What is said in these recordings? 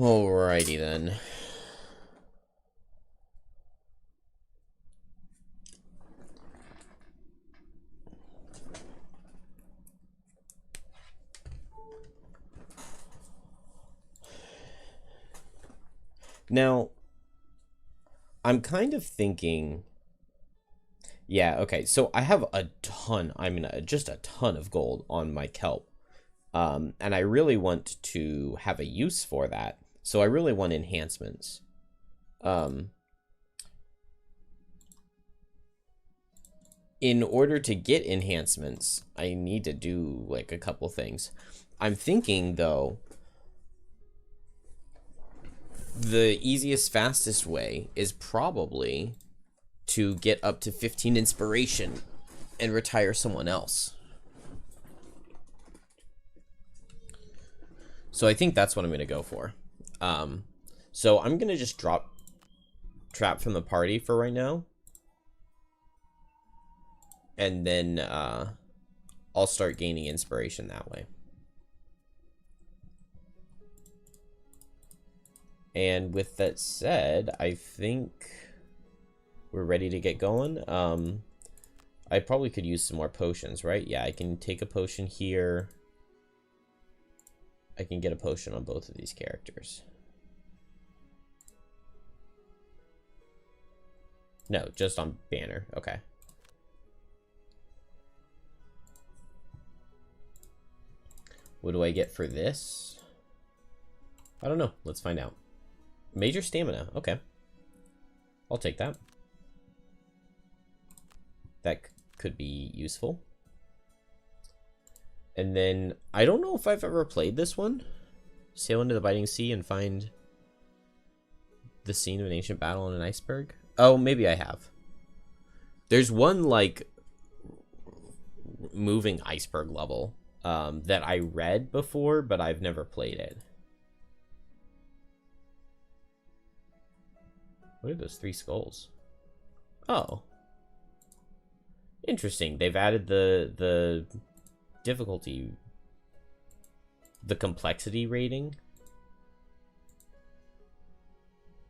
Alrighty then. Now, I'm kind of thinking... Yeah, okay, so I have a ton, just a ton of gold on my kelp. And I really want to have a use for that. So I really want enhancements. In order to get enhancements, I need to do, like, a couple things. I'm thinking, though, the easiest, fastest way is probably to get up to 15 inspiration and retire someone else. So I think that's what I'm going to go for. So I'm going to just drop Trap from the party for right now. And then I'll start gaining inspiration that way. And with that said, I think we're ready to get going. I probably could use some more potions, right? Yeah, I can take a potion here. I can get a potion on both of these characters. No, just on Banner. Okay. What do I get for this? I don't know. Let's find out. Major stamina. Okay. I'll take that. That could be useful. And then, I don't know if I've ever played this one. Sail into the biting sea and find the scene of an ancient battle on an iceberg. Oh, maybe I have. There's one, like, moving iceberg level that I read before, but I've never played it. What are those 3 skulls? Oh. Interesting. They've added the difficulty, the complexity rating.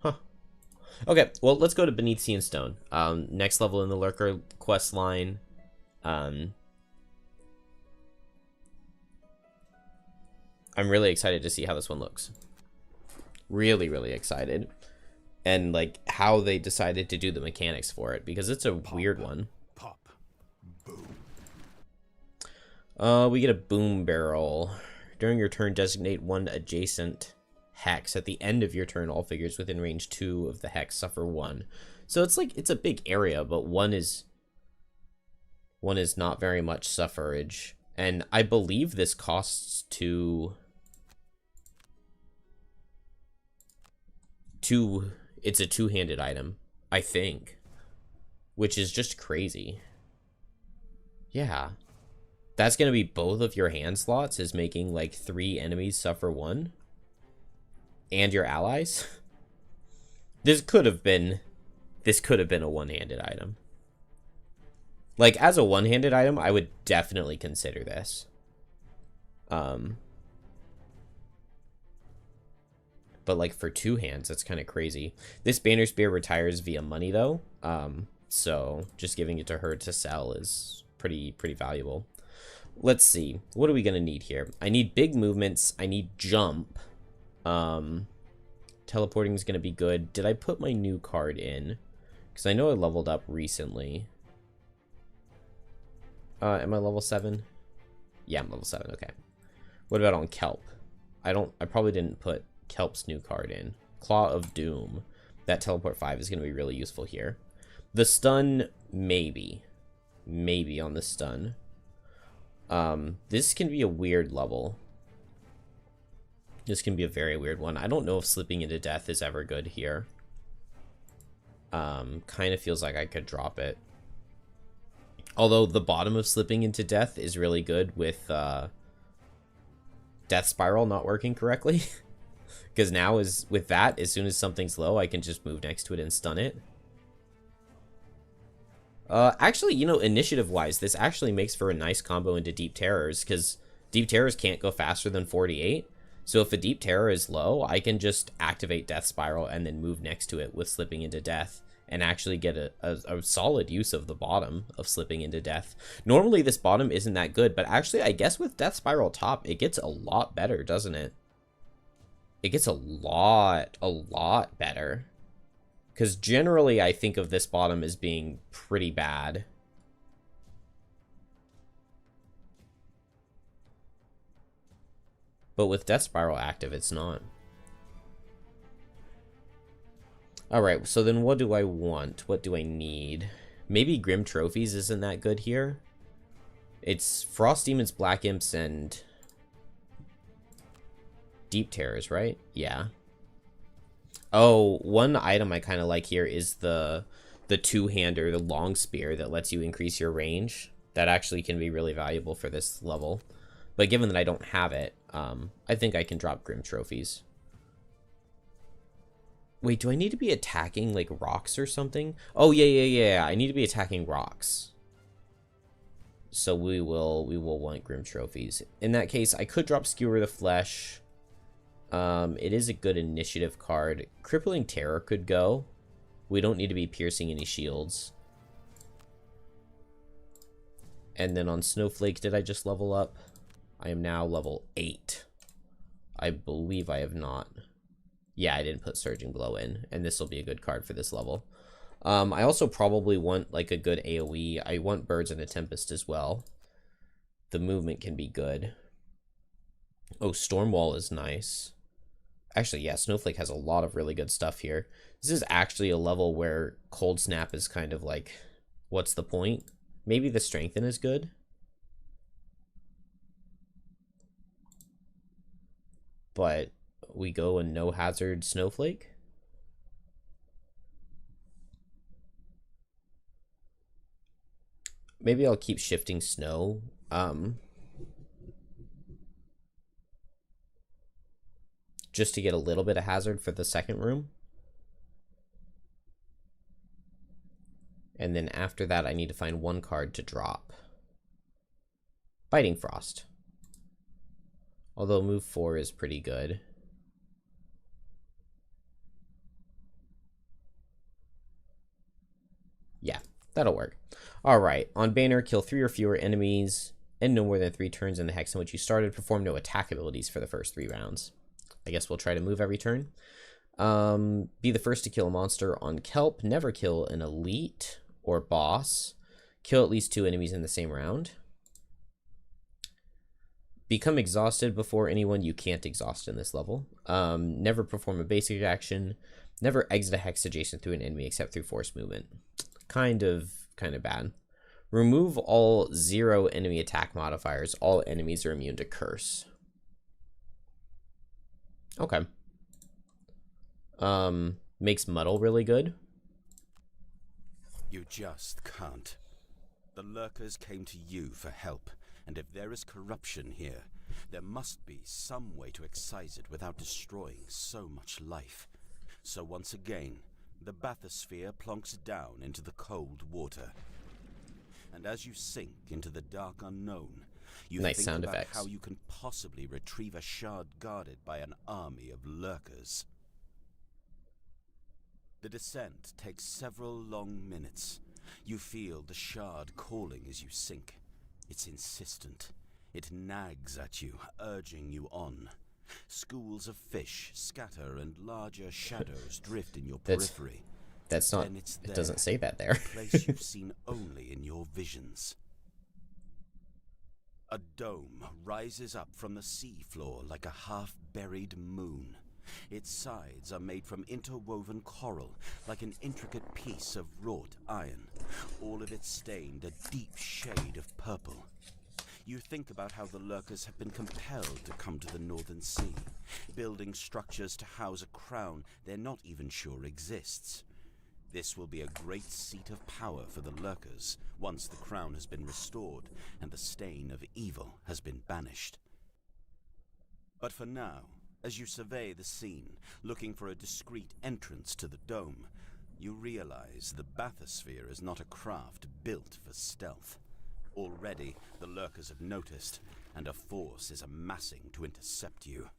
Huh. Okay, well, let's go to Beneath Sea and Stone. Next level in the Lurker quest line. I'm really excited to see how this one looks. Really, really excited. And, like, how they decided to do the mechanics for it, because it's a weird one. Pop. Boom. We get a boom barrel. During your turn, designate one adjacent hex. At the end of your turn, all figures within range 2 of the hex suffer 1. So it's like, it's a big area, but one is not very much suffrage. And I believe this costs it's a 2-handed item, I think, which is just crazy. Yeah. That's going to be both of your hand slots, is making like 3 enemies suffer 1. And your allies. This could have been a one-handed item. Like, as a one-handed item, I would definitely consider this. But like for 2 hands, that's kind of crazy. This Banner Spear retires via money though. So just giving it to her to sell is pretty valuable. Let's see. What are we going to need here? I need big movements. I need jump. Teleporting is going to be good. Did I put my new card in? Because I know I leveled up recently. Am I level 7? Yeah, I'm level 7. Okay. What about on Kelp? I probably didn't put Kelp's new card in. Claw of Doom. That teleport 5 is going to be really useful here. The stun, maybe on the stun. This can be a weird level. This can be a very weird one. I don't know if slipping into death is ever good here. Kind of feels like I could drop it. Although the bottom of slipping into death is really good with Death Spiral not working correctly. Because now, with that, as soon as something's low, I can just move next to it and stun it. Actually, you know, initiative-wise, this actually makes for a nice combo into Deep Terrors, because Deep Terrors can't go faster than 48. So if a Deep Terror is low, I can just activate Death Spiral and then move next to it with Slipping into Death and actually get a solid use of the bottom of Slipping into Death. Normally this bottom isn't that good, but actually I guess with Death Spiral top, it gets a lot better, doesn't it? It gets a lot better. Because generally I think of this bottom as being pretty bad. But with Death Spiral active, it's not. Alright, so then what do I want? What do I need? Maybe Grim Trophies isn't that good here. It's Frost Demons, Black Imps, and Deep Terrors, right? Yeah. Oh, one item I kind of like here is the two-hander, the long spear that lets you increase your range. That actually can be really valuable for this level. But given that I don't have it, I think I can drop Grim Trophies. Wait, do I need to be attacking, like, rocks or something? Oh, yeah. I need to be attacking rocks. So we will want Grim Trophies. In that case, I could drop Skewer the Flesh. It is a good initiative card. Crippling Terror could go. We don't need to be piercing any shields. And then on Snowflake, did I just level up? I am now level 8. I believe I have not. Yeah, I didn't put Surging Blow in, and this will be a good card for this level. I also probably want like a good AoE. I want Birds and a Tempest as well. The movement can be good. Oh, Stormwall is nice. Actually, yeah, Snowflake has a lot of really good stuff here. This is actually a level where Cold Snap is kind of like, what's the point? Maybe the Strengthen is good. But we go and no hazard Snowflake. Maybe I'll keep shifting snow. Just to get a little bit of hazard for the second room. And then after that, I need to find one card to drop. Biting Frost. Although move 4 is pretty good. Yeah, that'll work. Alright, on Banner, kill 3 or fewer enemies, and no more than 3 turns in the hex in which you started. Perform no attack abilities for the first 3 rounds. I guess we'll try to move every turn. Be the first to kill a monster on Kelp. Never kill an elite or boss. Kill at least 2 enemies in the same round. Become exhausted before anyone you can't exhaust in this level. Never perform a basic action. Never exit a hex adjacent to an enemy except through forced movement. Kind of bad. Remove all 0 enemy attack modifiers. All enemies are immune to curse. Okay. Makes Muddle really good. You just can't. The Lurkers came to you for help, and if there is corruption here, there must be some way to excise it without destroying so much life. So once again, the bathysphere plonks down into the cold water. And as you sink into the dark unknown, you nice think sound about effects. how you can possibly retrieve a shard guarded by an army of Lurkers. The descent takes several long minutes. You feel the shard calling as you sink. It's insistent. It nags at you, urging you on. Schools of fish scatter and larger shadows drift in your periphery. That's not, it doesn't say that there. A place you've seen only in your visions. A dome rises up from the seafloor like a half-buried moon. Its sides are made from interwoven coral, like an intricate piece of wrought iron, all of it stained a deep shade of purple. You think about how the Lurkers have been compelled to come to the Northern Sea, building structures to house a crown they're not even sure exists. This will be a great seat of power for the Lurkers once the crown has been restored and the stain of evil has been banished. But for now, as you survey the scene, looking for a discreet entrance to the dome, you realize the bathysphere is not a craft built for stealth. Already, the Lurkers have noticed, and a force is amassing to intercept you.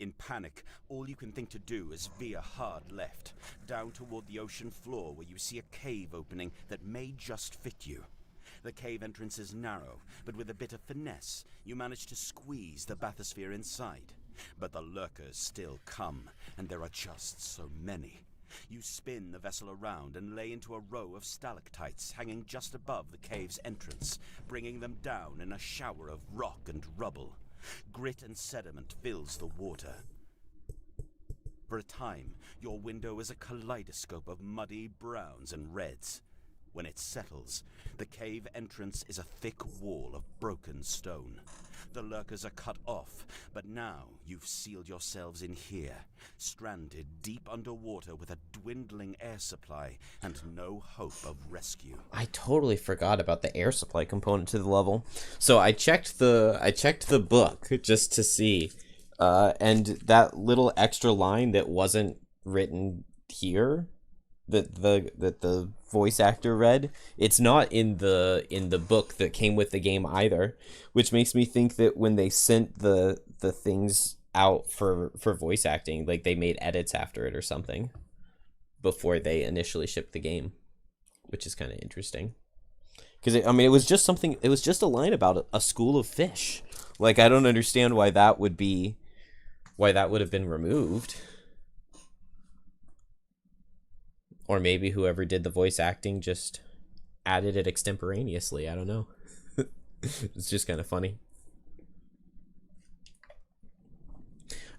In panic, all you can think to do is veer hard left, down toward the ocean floor where you see a cave opening that may just fit you. The cave entrance is narrow, but with a bit of finesse, you manage to squeeze the bathysphere inside. But the lurkers still come, and there are just so many. You spin the vessel around and lay into a row of stalactites hanging just above the cave's entrance, bringing them down in a shower of rock and rubble. Grit and sediment fills the water. For a time, your window is a kaleidoscope of muddy browns and reds. When it settles, the cave entrance is a thick wall of broken stone. The lurkers are cut off, but now you've sealed yourselves in here, stranded deep underwater with a dwindling air supply and no hope of rescue. I totally forgot about the air supply component to the level. So I checked the book just to see, and that little extra line that wasn't written here, that the voice actor read, it's not in the book that came with the game either, which makes me think that when they sent the things out for voice acting, like they made edits after it or something before they initially shipped the game, which is kind of interesting. Because it was just a line about a school of fish. Like, I don't understand why that would have been removed. Or maybe whoever did the voice acting just added it extemporaneously. I don't know. It's just kind of funny.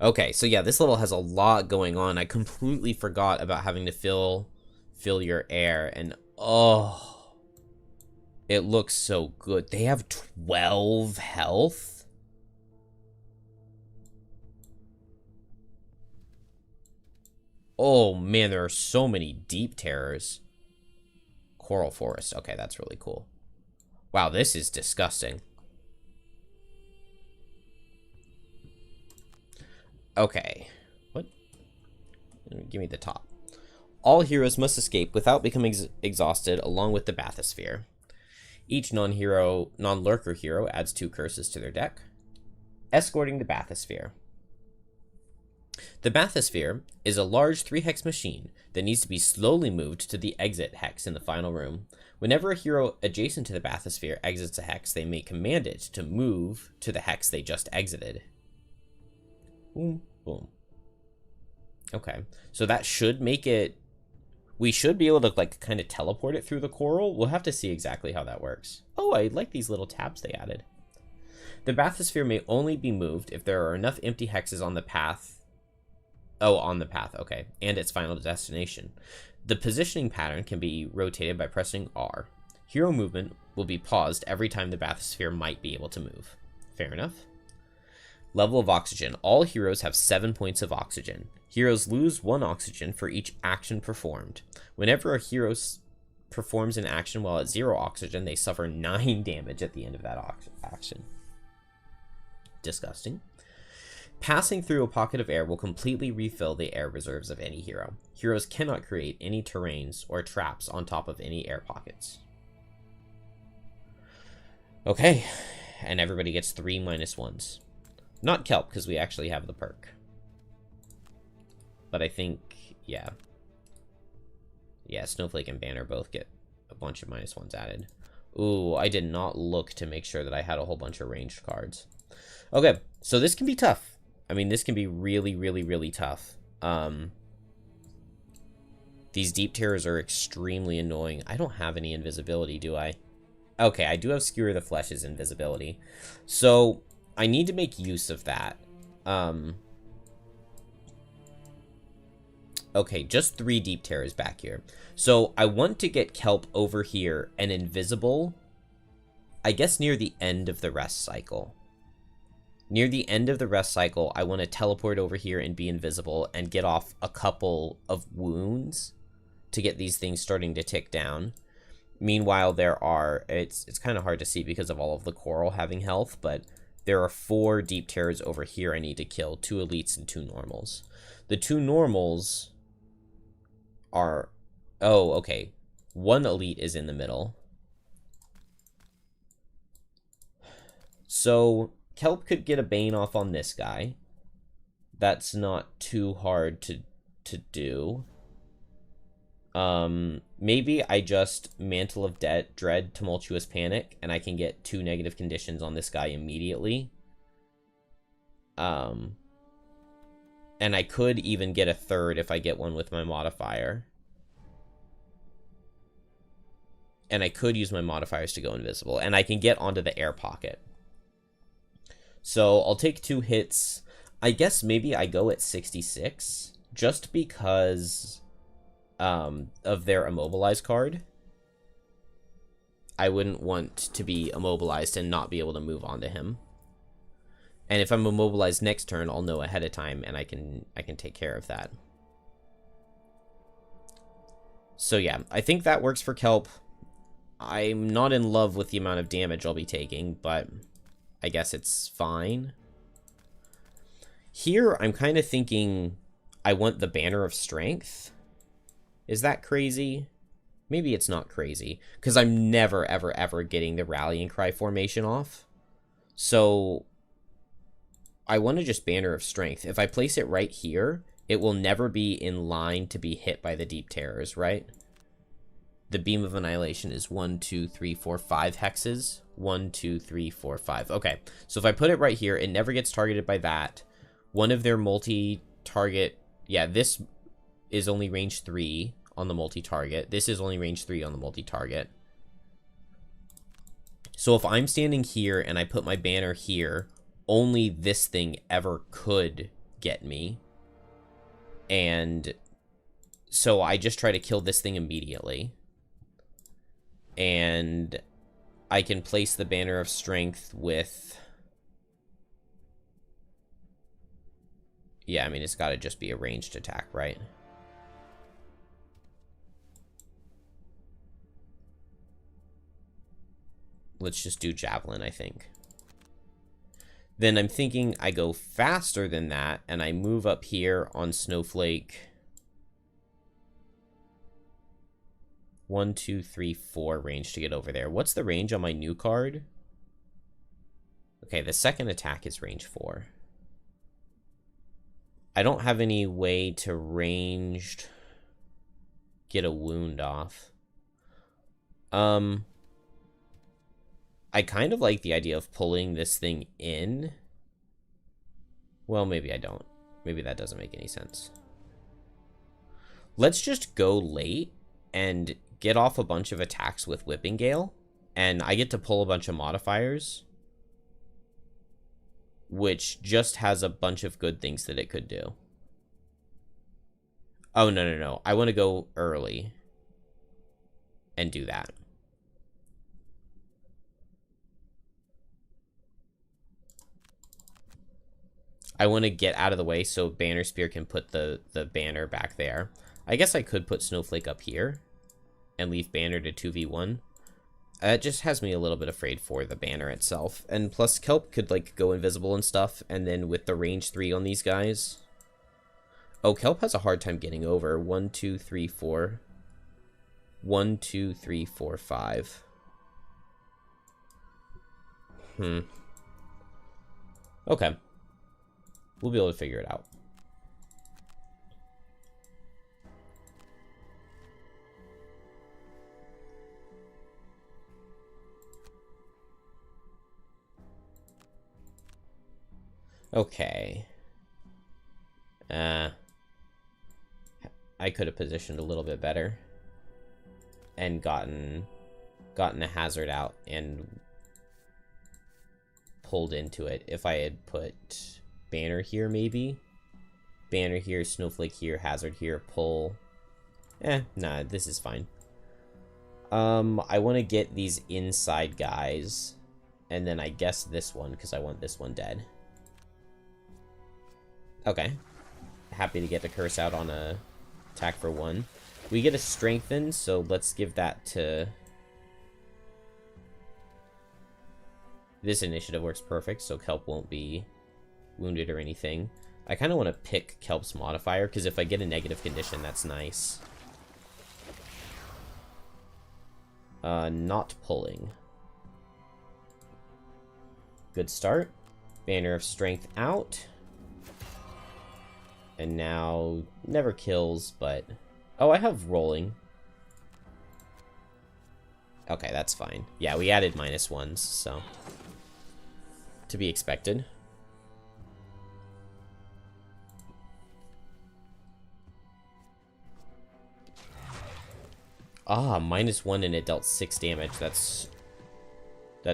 Okay, so yeah, this level has a lot going on. I completely forgot about having to fill your air, and oh, it looks so good. They have 12 health. Oh man, there are so many deep terrors. Coral forest. Okay, that's really cool. Wow, this is disgusting. Okay. What? Give me the top. All heroes must escape without becoming exhausted along with the bathysphere. Each non-lurker hero adds 2 curses to their deck. Escorting the bathysphere. The bathysphere is a large 3-hex machine that needs to be slowly moved to the exit hex in the final room. Whenever a hero adjacent to the bathysphere exits a hex, they may command it to move to the hex they just exited. Boom, boom. Okay, so that should make it... We should be able to, like, kind of teleport it through the coral. We'll have to see exactly how that works. Oh, I like these little tabs they added. The bathysphere may only be moved if there are enough empty hexes on the path. Oh, on the path, okay. And its final destination. The positioning pattern can be rotated by pressing R. Hero movement will be paused every time the bathysphere might be able to move. Fair enough. Level of oxygen. All heroes have 7 points of oxygen. Heroes lose 1 oxygen for each action performed. Whenever a hero performs an action while at 0 oxygen, they suffer 9 damage at the end of that action. Disgusting. Passing through a pocket of air will completely refill the air reserves of any hero. Heroes cannot create any terrains or traps on top of any air pockets. Okay, and everybody gets 3 -1s. Not Kelp, because we actually have the perk. But I think, yeah. Yeah, Snowflake and Banner both get a bunch of -1s added. Ooh, I did not look to make sure that I had a whole bunch of ranged cards. Okay, so this can be tough. I mean, this can be really, really, really tough. These deep terrors are extremely annoying. I don't have any invisibility, do I? Okay, I do have Skewer the Flesh's invisibility. So, I need to make use of that. Okay, just 3 deep terrors back here. So, I want to get Kelp over here and invisible, I guess near the end of the rest cycle. Near the end of the rest cycle, I want to teleport over here and be invisible and get off a couple of wounds to get these things starting to tick down. Meanwhile, there are... It's kind of hard to see because of all of the coral having health, but there are 4 deep terrors over here I need to kill. 2 elites and 2 normals. The 2 normals are... Oh, okay. 1 elite is in the middle. So... Kelp could get a Bane off on this guy. That's not too hard to do. Maybe I just Mantle of Dread, Tumultuous Panic, and I can get 2 negative conditions on this guy immediately. And I could even get a 3rd if I get one with my modifier. And I could use my modifiers to go invisible, and I can get onto the air pocket. So I'll take 2 hits. I guess maybe I go at 66, just because of their immobilize card. I wouldn't want to be immobilized and not be able to move on to him. And if I'm immobilized next turn, I'll know ahead of time, and I can take care of that. So yeah, I think that works for Kelp. I'm not in love with the amount of damage I'll be taking, but I guess it's fine. Here, I'm kind of thinking I want the Banner of Strength. Is that crazy? Maybe it's not crazy, because I'm never, ever, ever getting the Rallying Cry formation off. So I want to just Banner of Strength. If I place it right here, it will never be in line to be hit by the Deep Terrors, right? The Beam of Annihilation is 1, 2, 3, 4, 5 hexes. 1, 2, 3, 4, 5. Okay, so if I put it right here, it never gets targeted by that. One of their multi-target... Yeah, this is only range 3 on the multi-target. This is only range 3 on the multi-target. So if I'm standing here and I put my banner here, only this thing ever could get me. And so I just try to kill this thing immediately. And I can place the Banner of Strength with... Yeah, I mean, it's got to just be a ranged attack, right? Let's just do Javelin, I think. Then I'm thinking I go faster than that, and I move up here on Snowflake. 1, 2, 3, 4 range to get over there. What's the range on my new card? Okay, the second attack is range 4. I don't have any way to ranged get a wound off. I kind of like the idea of pulling this thing in. Well, maybe I don't. Maybe that doesn't make any sense. Let's just go late and get off a bunch of attacks with Whipping Gale, and I get to pull a bunch of modifiers, which just has a bunch of good things that it could do. Oh, no. I want to go early and do that. I want to get out of the way so Banner Spear can put the banner back there. I guess I could put Snowflake up here and leave Banner to 2v1. It just has me a little bit afraid for the banner itself. And plus, Kelp could, like, go invisible and stuff, and then with the range 3 on these guys... Oh, Kelp has a hard time getting over. 1, 2, 3, 4. 1, 2, 3, 4, 5. Okay. We'll be able to figure it out. Okay. I could have positioned a little bit better and gotten a hazard out and pulled into it. If I had put banner here, maybe. Banner here, Snowflake here, hazard here, pull. Nah, this is fine. I want to get these inside guys, and then I guess this one, because I want this one dead. Okay. Happy to get the curse out on a attack for 1. We get a strengthen, so let's give that to... This initiative works perfect, so Kelp won't be wounded or anything. I kind of want to pick Kelp's modifier, because if I get a negative condition, that's nice. Not pulling. Good start. Banner of Strength out. And now, never kills, but... Oh, I have rolling. Okay, that's fine. Yeah, we added -1s, so... To be expected. Ah, -1 and it dealt 6 damage. That's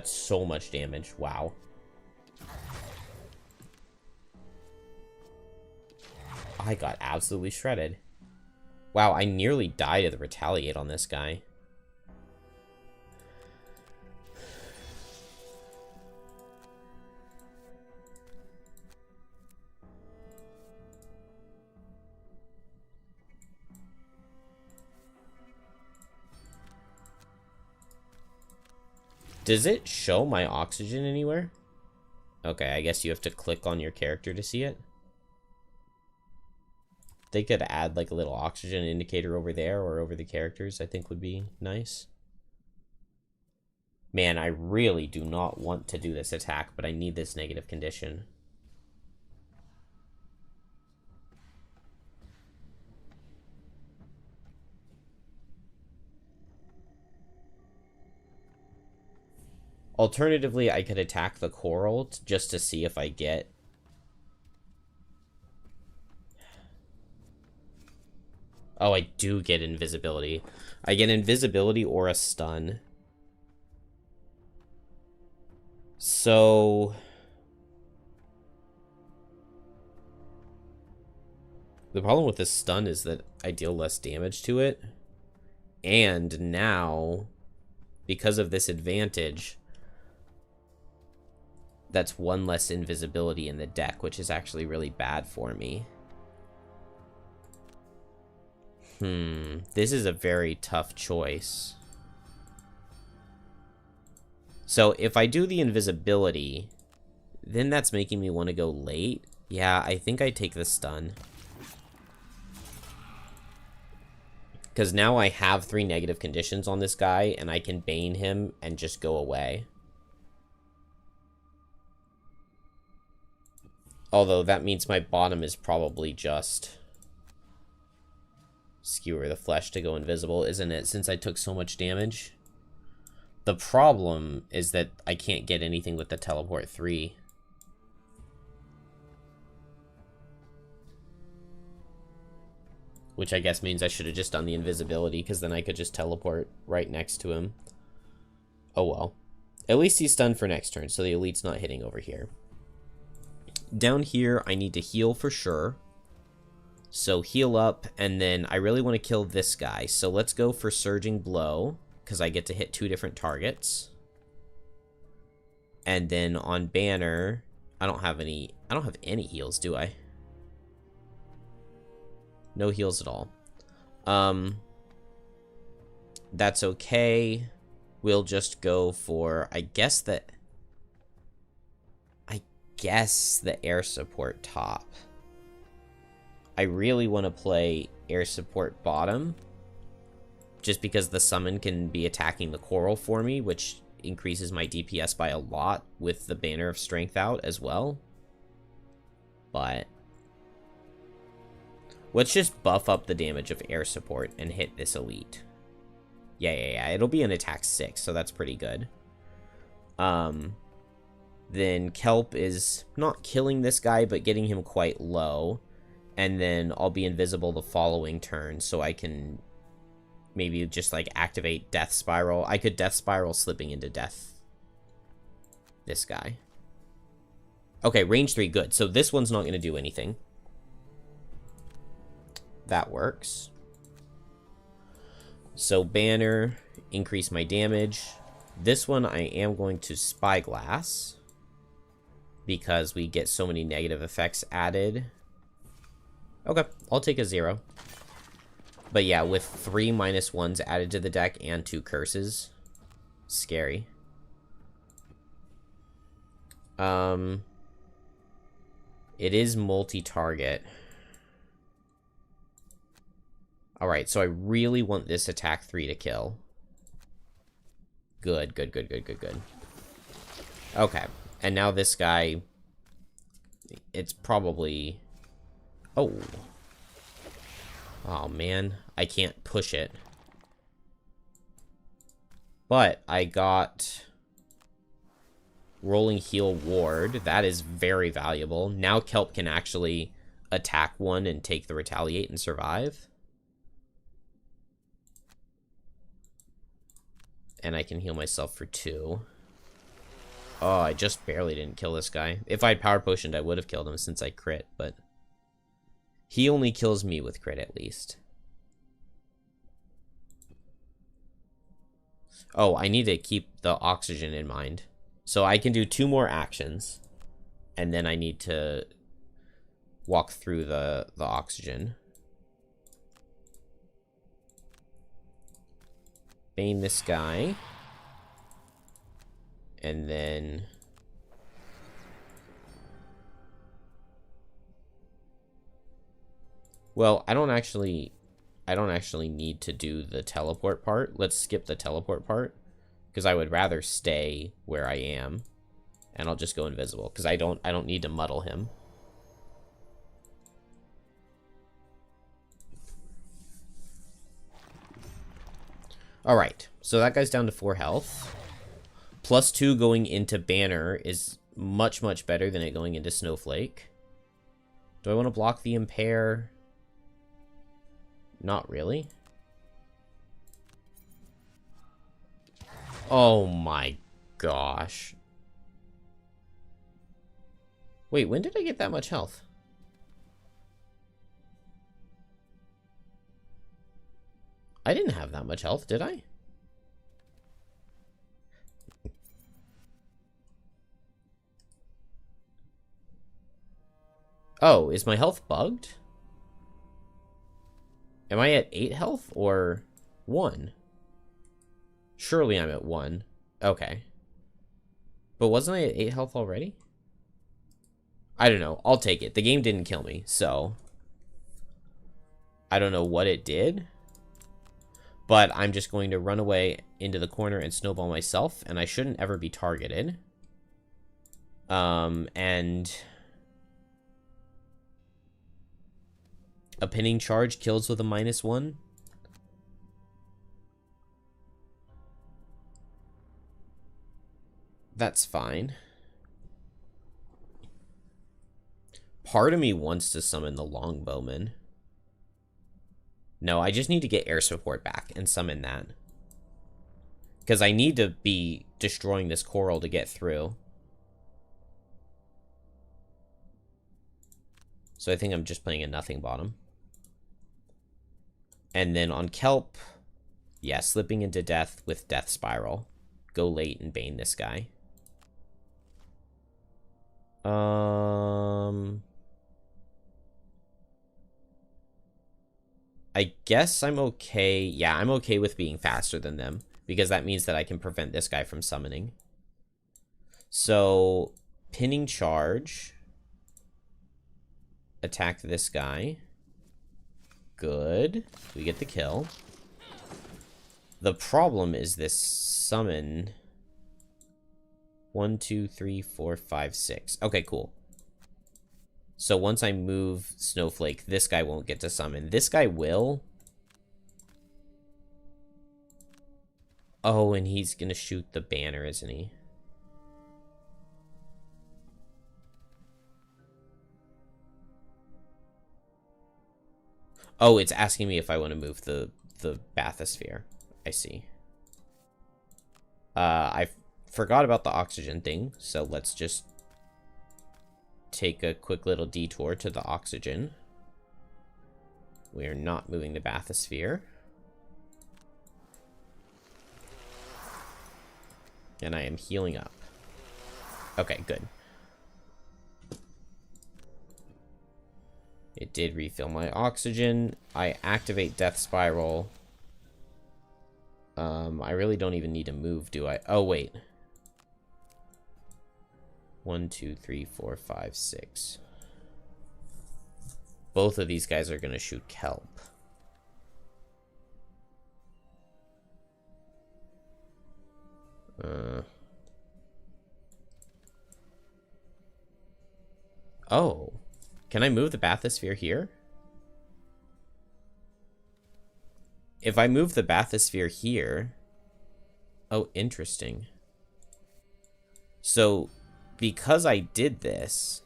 so much damage. Wow. I got absolutely shredded. Wow, I nearly died of the retaliate on this guy. Does it show my oxygen anywhere? Okay, I guess you have to click on your character to see it. They could add like a little oxygen indicator over there or over the characters, I think would be nice. Man, I really do not want to do this attack, but I need this negative condition. Alternatively, I could attack the coral just to see if I get... Oh, I do get invisibility. I get invisibility or a stun. So... The problem with this stun is that I deal less damage to it. And now, because of this advantage... That's 1 less invisibility in the deck, which is actually really bad for me. This is a very tough choice. So if I do the invisibility, then that's making me want to go late. Yeah, I think I take the stun. Because now I have 3 negative conditions on this guy, and I can bane him and just go away. Although that means my bottom is probably just skewer the flesh to go invisible, isn't it? Since I took so much damage. The problem is that I can't get anything with the teleport 3. Which I guess means I should have just done the invisibility, because then I could just teleport right next to him. Oh well. At least he's stunned for next turn, so the elite's not hitting over here. Down here, I need to heal for sure. So heal up, and then I really want to kill this guy. So let's go for Surging Blow, because I get to hit 2 different targets. And then on Banner, I don't have any heals, do I? No heals at all. That's okay. We'll just go for, I guess the air support top. I really want to play air support bottom, just because the summon can be attacking the coral for me, which increases my DPS by a lot with the Banner of Strength out as well. But let's just buff up the damage of air support and hit this elite. Yeah. It'll be an attack 6, so that's pretty good. Then Kelp is not killing this guy, but getting him quite low. And then I'll be invisible the following turn, so I can maybe just, like, activate Death Spiral. I could Death Spiral slipping into death. This guy. Okay, range 3, good. So this one's not going to do anything. That works. So Banner, increase my damage. This one I am going to Spyglass, because we get so many negative effects added. Okay, I'll take a 0. But yeah, with 3 -1s added to the deck and 2 curses. Scary. It is multi-target. Alright, so I really want this attack 3 to kill. Good. Okay, and now this guy, it's probably... Oh. Oh, man. I can't push it. But I got Rolling Heal Ward. That is very valuable. Now Kelp can actually attack one and take the Retaliate and survive. And I can heal myself for 2. Oh, I just barely didn't kill this guy. If I had Power Potioned, I would have killed him since I crit, but he only kills me with crit at least. Oh, I need to keep the oxygen in mind. So I can do 2 more actions, and then I need to walk through the oxygen. Bane this guy. And then... Well, I don't actually need to do the teleport part. Let's skip the teleport part, because I would rather stay where I am, and I'll just go invisible, because I don't need to muddle him. All right, so that guy's down to 4 health. +2 going into Banner is much, much better than it going into Snowflake. Do I want to block the Impair? Not really. Oh my gosh. Wait, when did I get that much health? I didn't have that much health, did I? Oh, is my health bugged? Am I at 8 health or 1? Surely I'm at 1. Okay. But wasn't I at 8 health already? I don't know. I'll take it. The game didn't kill me, so I don't know what it did. But I'm just going to run away into the corner and snowball myself, and I shouldn't ever be targeted. And a pinning charge kills with a -1. That's fine. Part of me wants to summon the Longbowman. No, I just need to get air support back and summon that. Because I need to be destroying this coral to get through. So I think I'm just playing a nothing bottom. And then on Kelp, yeah, slipping into death with Death Spiral. Go late and Bane this guy. I guess I'm okay. Yeah, I'm okay with being faster than them, because that means that I can prevent this guy from summoning. So, pinning charge. Attack this guy. Good. We get the kill. The problem is this summon. 1, 2, 3, 4, 5, 6. Okay, cool. So once I move Snowflake, this guy won't get to summon. This guy will. Oh, and he's gonna shoot the banner, isn't he? Oh, it's asking me if I want to move the bathysphere. I see. I forgot about the oxygen thing, so let's just take a quick little detour to the oxygen. We are not moving the bathysphere. And I am healing up. Okay, good. It did refill my oxygen. I activate Death Spiral. I really don't even need to move, do I? Oh, wait. 1, 2, 3, 4, 5, 6. Both of these guys are going to shoot Kelp. Oh. Can I move the bathysphere here? If I move the bathysphere here... Oh, interesting. So, because I did this...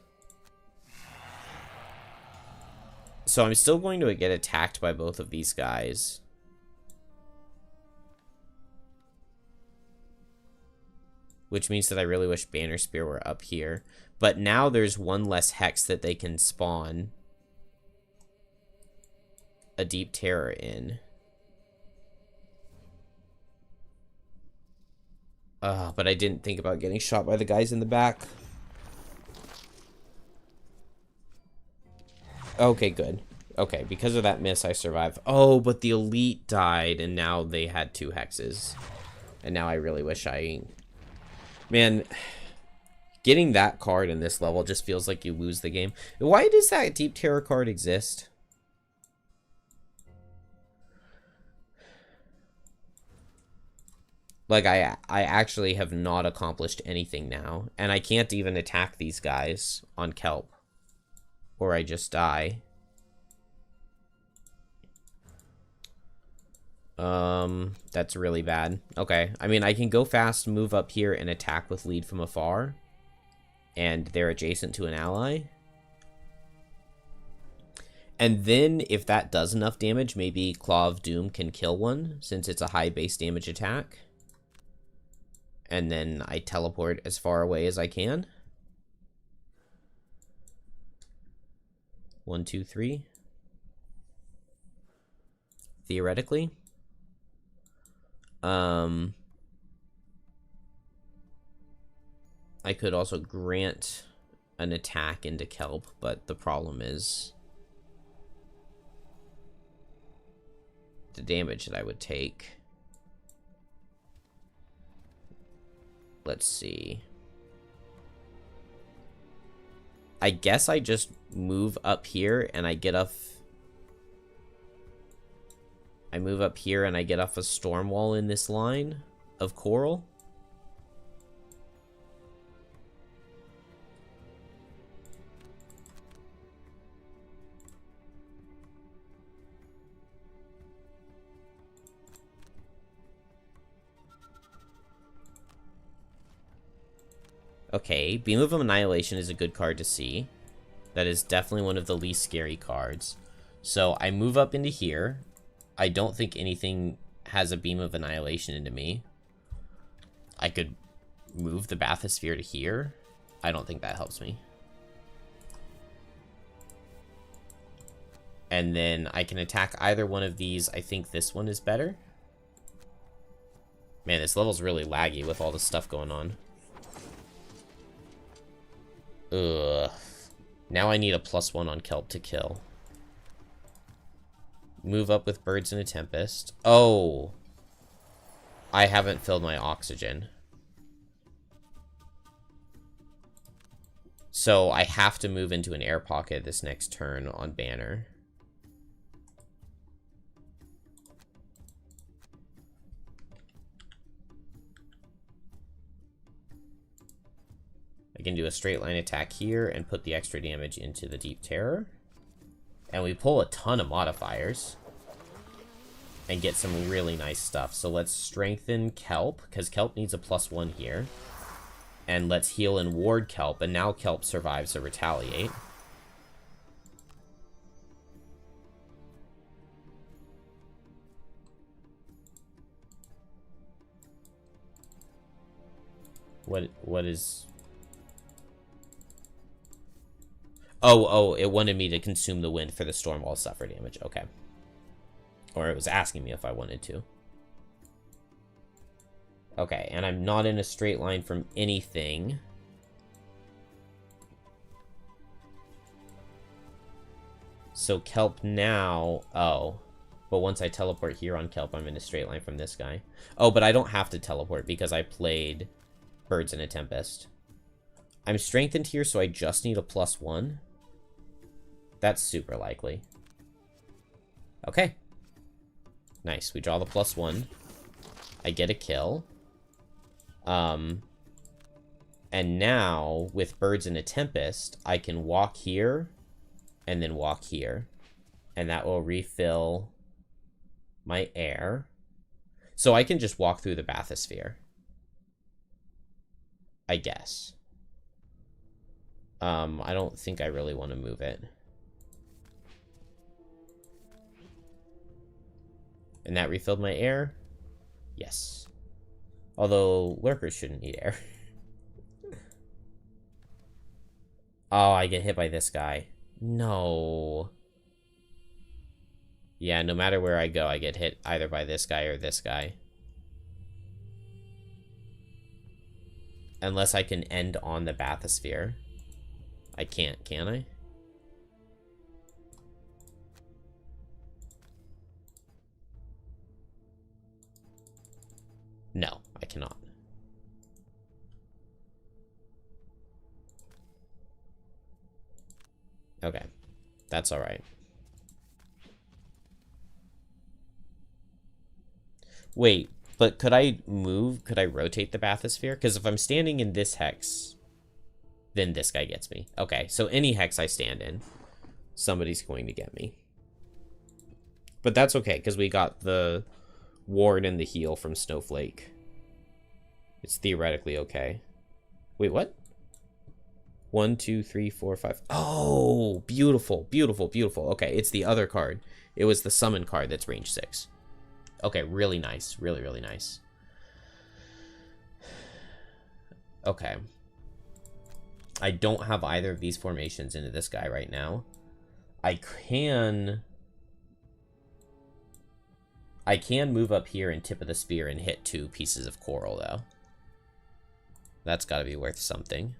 So I'm still going to get attacked by both of these guys. Which means that I really wish Banner Spear were up here. But now there's one less hex that they can spawn a Deep Terror in. But I didn't think about getting shot by the guys in the back. Okay, good. Okay, because of that miss, I survived. Oh, but the elite died, and now they had 2 hexes. And now I really wish I... Man, getting that card in this level just feels like you lose the game. Why does that Deep Terror card exist? Like, I actually have not accomplished anything now. And I can't even attack these guys on Kelp. Or I just die. That's really bad. Okay, I mean, I can go fast, move up here, and attack with lead from afar. And they're adjacent to an ally. And then, if that does enough damage, maybe Claw of Doom can kill one, since it's a high base damage attack. And then I teleport as far away as I can. 1, 2, 3. Theoretically. I could also grant an attack into Kelp, but the problem is the damage that I would take. Let's see. I guess I just move up here and I get off... I move up here and I get off a storm wall in this line of coral. Okay, Beam of Annihilation is a good card to see. That is definitely one of the least scary cards. So I move up into here. I don't think anything has a Beam of Annihilation into me. I could move the bathysphere to here. I don't think that helps me. And then I can attack either one of these. I think this one is better. Man, this level's really laggy with all the stuff going on. Ugh. Now I need a +1 on Kelp to kill. Move up with Birds in a Tempest. Oh! I haven't filled my oxygen. So I have to move into an air pocket this next turn on Banner. I can do a straight line attack here and put the extra damage into the Deep Terror. And we pull a ton of modifiers. And get some really nice stuff. So let's strengthen Kelp, because Kelp needs a +1 here. And let's heal and ward Kelp, and now Kelp survives a retaliate. What is... Oh, it wanted me to consume the wind for the storm wall suffer damage. Okay. Or it was asking me if I wanted to. Okay, and I'm not in a straight line from anything. So Kelp now... Oh. But once I teleport here on Kelp, I'm in a straight line from this guy. Oh, but I don't have to teleport because I played Birds in a Tempest. I'm strengthened here, so I just need a +1. That's super likely. Okay. Nice. We draw the +1. I get a kill. And now, with Birds in a Tempest, I can walk here and then walk here. And that will refill my air. So I can just walk through the bathysphere, I guess. I don't think I really want to move it. And that refilled my air? Yes. Although, lurkers shouldn't need air. Oh, I get hit by this guy. No. Yeah, no matter where I go, I get hit either by this guy or this guy. Unless I can end on the bathysphere. I can't, can I? No, I cannot. Okay, that's all right. Wait, but could I move? Could I rotate the bathysphere? Because if I'm standing in this hex, then this guy gets me. Okay, so any hex I stand in, somebody's going to get me. But that's okay, because we got the ward and the heal from Snowflake. It's theoretically okay. Wait, what? 1, 2, 3, 4, 5. Oh, beautiful, beautiful, beautiful. Okay, it's the other card. It was the summon card that's range 6. Okay, really nice. Really, really nice. Okay. I don't have either of these formations into this guy right now. I can move up here and tip of the spear and hit 2 pieces of coral, though. That's got to be worth something.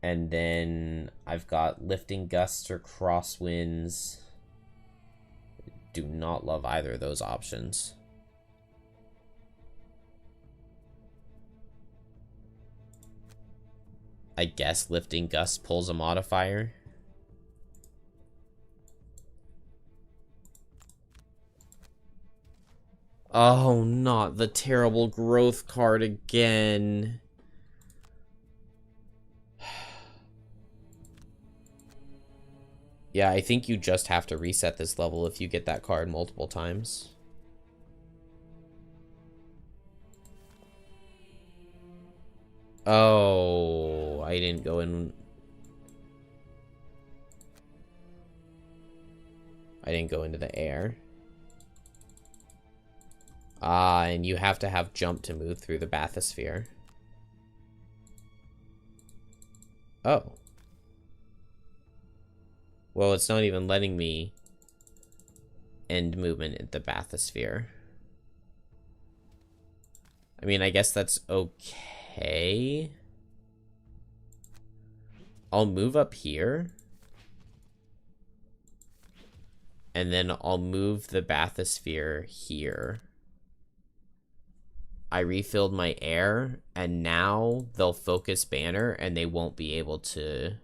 And then I've got lifting gusts or crosswinds. Do not love either of those options. I guess lifting gust pulls a modifier. Oh, not the terrible growth card again. Yeah, I think you just have to reset this level if you get that card multiple times. Oh, I didn't go in. I didn't go into the air. Ah, and you have to have jump to move through the bathysphere. Oh. Well, it's not even letting me end movement at the bathysphere. I mean, I guess that's okay. I'll move up here. And then I'll move the bathysphere here. I refilled my air, and now they'll focus banner, and they won't be able to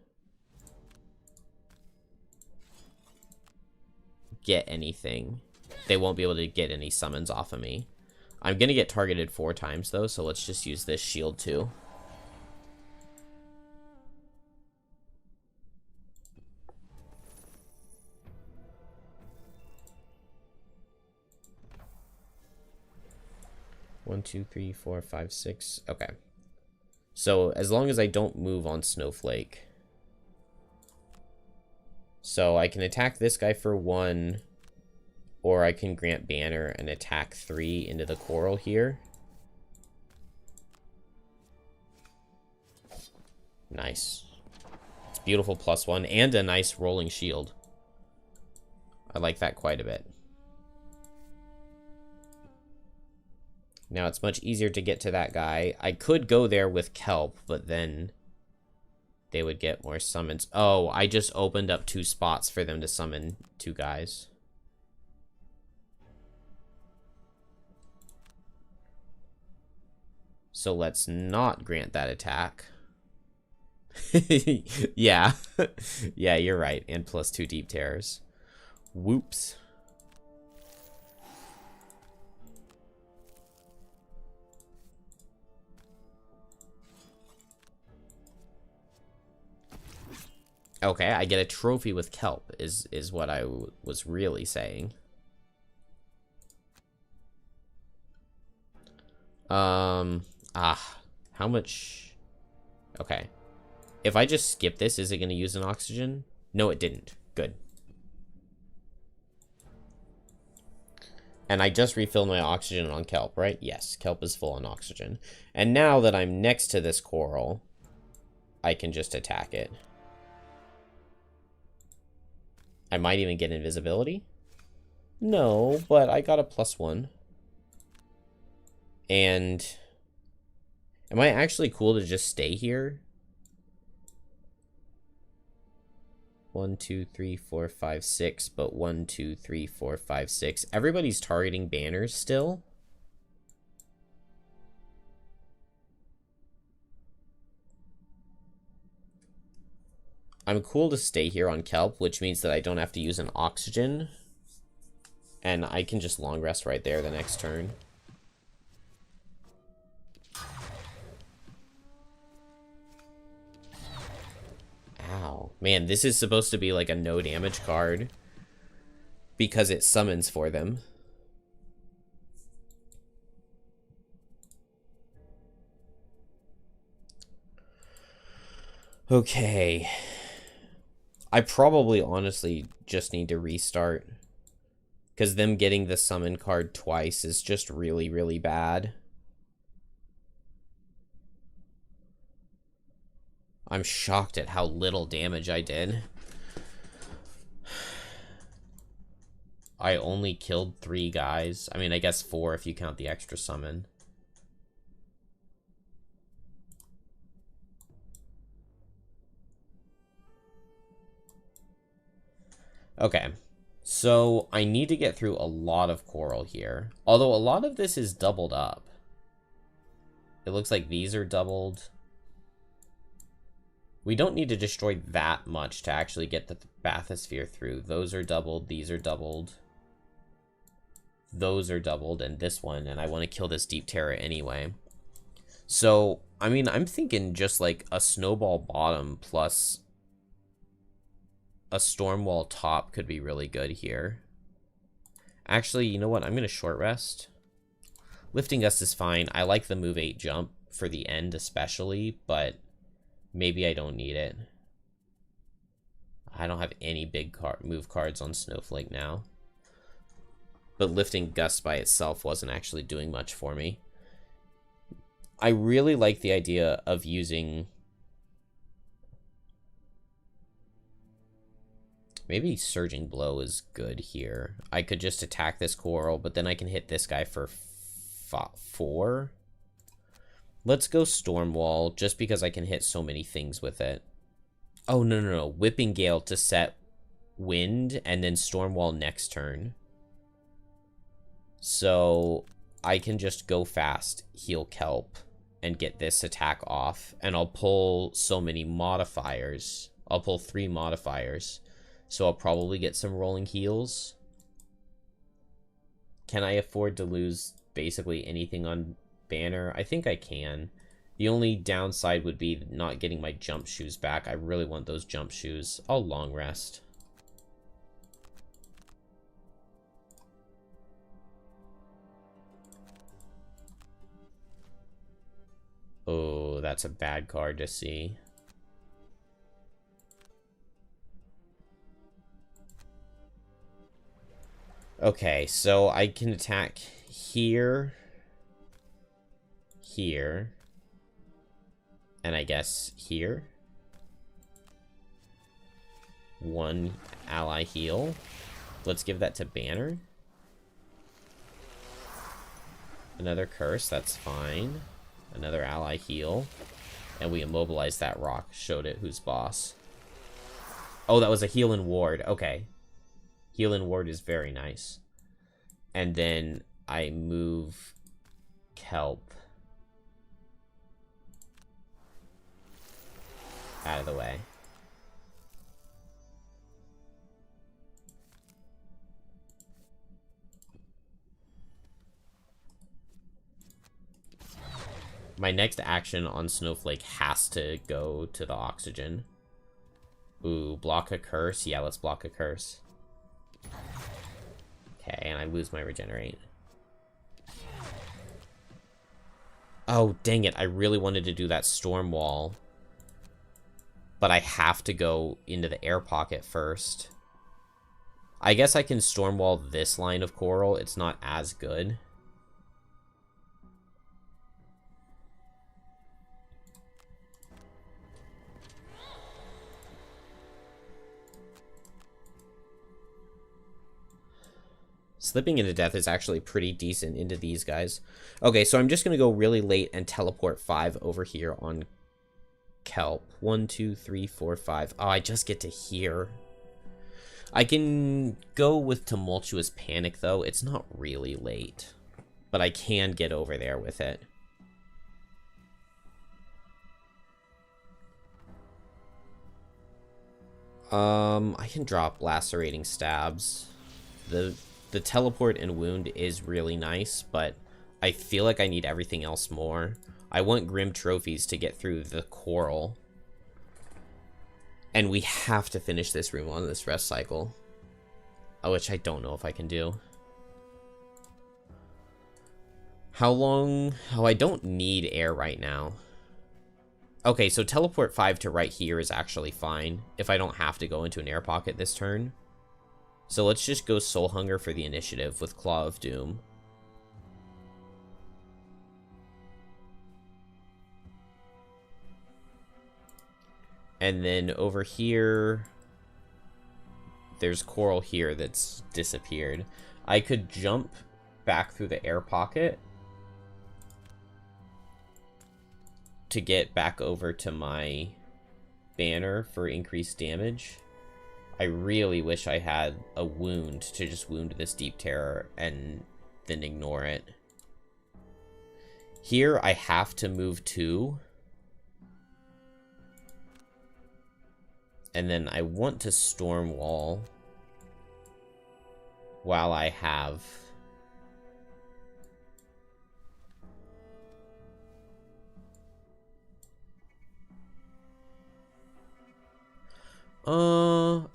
get anything. They won't be able to get any summons off of me. I'm gonna get targeted 4 times though, so let's just use this shield too. One, 2, 3, 4, 5, 6. Okay. So as long as I don't move on Snowflake. So I can attack this guy for 1, or I can grant banner and attack 3 into the coral here. Nice. It's beautiful +1 and a nice rolling shield. I like that quite a bit. Now it's much easier to get to that guy. I could go there with kelp, but then they would get more summons. Oh, I just opened up 2 spots for them to summon 2 guys. So let's not grant that attack. Yeah. Yeah, you're right. And +2 deep terrors. Whoops. Okay, I get a trophy with kelp, is what I was really saying. How much? Okay. If I just skip this, is it going to use an oxygen? No, it didn't. Good. And I just refilled my oxygen on kelp, right? Yes, kelp is full on oxygen. And now that I'm next to this coral, I can just attack it. I might even get invisibility. No, but I got a +1. And am I actually cool to just stay here? 1, 2, 3, 4, 5, 6, but 1, 2, 3, 4, 5, 6. Everybody's targeting banners still. I'm cool to stay here on kelp, which means that I don't have to use an oxygen. And I can just long rest right there the next turn. Ow. Man, this is supposed to be like a no damage card because it summons for them. Okay. I probably honestly just need to restart because them getting the summon card twice is just really, really bad. I'm shocked at how little damage I did. I only killed 3 guys. I mean, I guess 4 if you count the extra summon. Okay. So, I need to get through a lot of coral here. Although, a lot of this is doubled up. It looks like these are doubled. We don't need to destroy that much to actually get the bathysphere through. Those are doubled, these are doubled. Those are doubled, and this one, and I want to kill this Deep Terror anyway. So, I mean, I'm thinking just like a snowball bottom plus a storm wall top could be really good here. Actually, you know what? I'm going to short rest. Lifting Gust is fine. I like the move 8 jump for the end especially, but maybe I don't need it. I don't have any big move cards on Snowflake now. But Lifting Gust by itself wasn't actually doing much for me. I really like the idea of using... Maybe Surging Blow is good here. I could just attack this coral, but then I can hit this guy for 4. Let's go Storm Wall, just because I can hit so many things with it. Oh, no. Whipping Gale to set Wind, and then Storm Wall next turn. So, I can just go fast, heal Kelp, and get this attack off. And I'll pull so many modifiers. I'll pull 3 modifiers. So I'll probably get some rolling heals. Can I afford to lose basically anything on Banner? I think I can. The only downside would be not getting my jump shoes back. I really want those jump shoes. I'll long rest. Oh, that's a bad card to see. Okay, so I can attack here, here, and I guess here. 1 ally heal. Let's give that to Banner. Another curse, that's fine. Another ally heal. And we immobilized that rock, showed it who's boss. Oh, that was a heal and ward, okay. Heal and ward is very nice. And then I move Kelp out of the way. My next action on Snowflake has to go to the oxygen. Ooh, block a curse? Yeah, let's block a curse. Okay, and I lose my regenerate. Oh, dang it. I really wanted to do that storm wall. But I have to go into the air pocket first. I guess I can storm wall this line of coral. It's not as good. Slipping into death is actually pretty decent into these guys. Okay, so I'm just going to go really late and teleport 5 over here on kelp. 1, 2, 3, 4, 5. Oh, I just get to here. I can go with tumultuous panic, though. It's not really late. But I can get over there with it. I can drop lacerating stabs. The teleport and wound is really nice, but I feel like I need everything else more. I want grim trophies to get through the coral. And we have to finish this room on this rest cycle. Which I don't know if I can do. How long? Oh, I don't need air right now. Okay, so teleport 5 to right here is actually fine if I don't have to go into an air pocket this turn. So let's just go Soul Hunger for the initiative with Claw of Doom. And then over here, there's coral here that's disappeared. I could jump back through the air pocket to get back over to my banner for increased damage. I really wish I had a wound to just wound this Deep Terror and then ignore it. Here, I have to move 2. And then I want to Storm Wall while I have...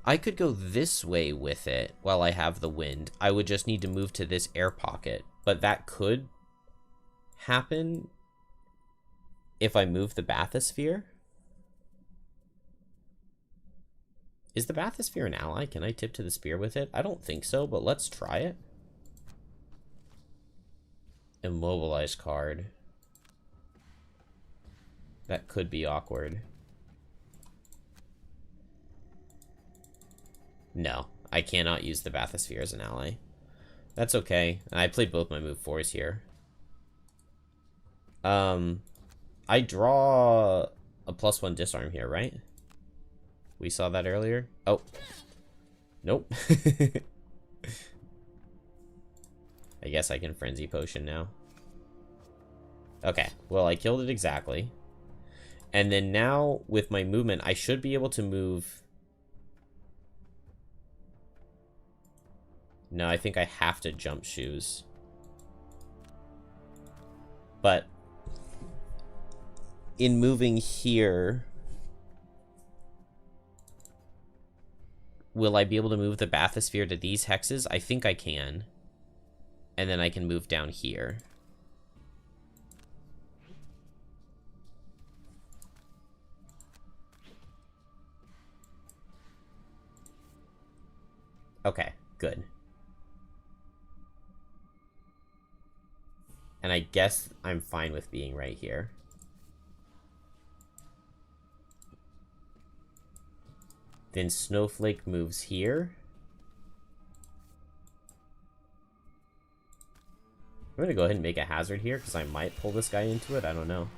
I could go this way with it while I have the wind. I would just need to move to this air pocket. But that could happen if I move the bathysphere. Is the bathysphere an ally? Can I tip to the spear with it? I don't think so, but let's try it. Immobilize card. That could be awkward. No, I cannot use the bathysphere as an ally. That's okay. I played both my move 4s here. I draw a +1 disarm here, right? We saw that earlier. Oh. Nope. I guess I can Frenzy Potion now. Okay, well, I killed it exactly. And then now, with my movement, I should be able to move... No, I think I have to jump shoes. But in moving here, will I be able to move the bathysphere to these hexes? I think I can. And then I can move down here. Okay, good. And I guess I'm fine with being right here. Then Snowflake moves here. I'm gonna go ahead and make a hazard here, because I might pull this guy into it, I don't know.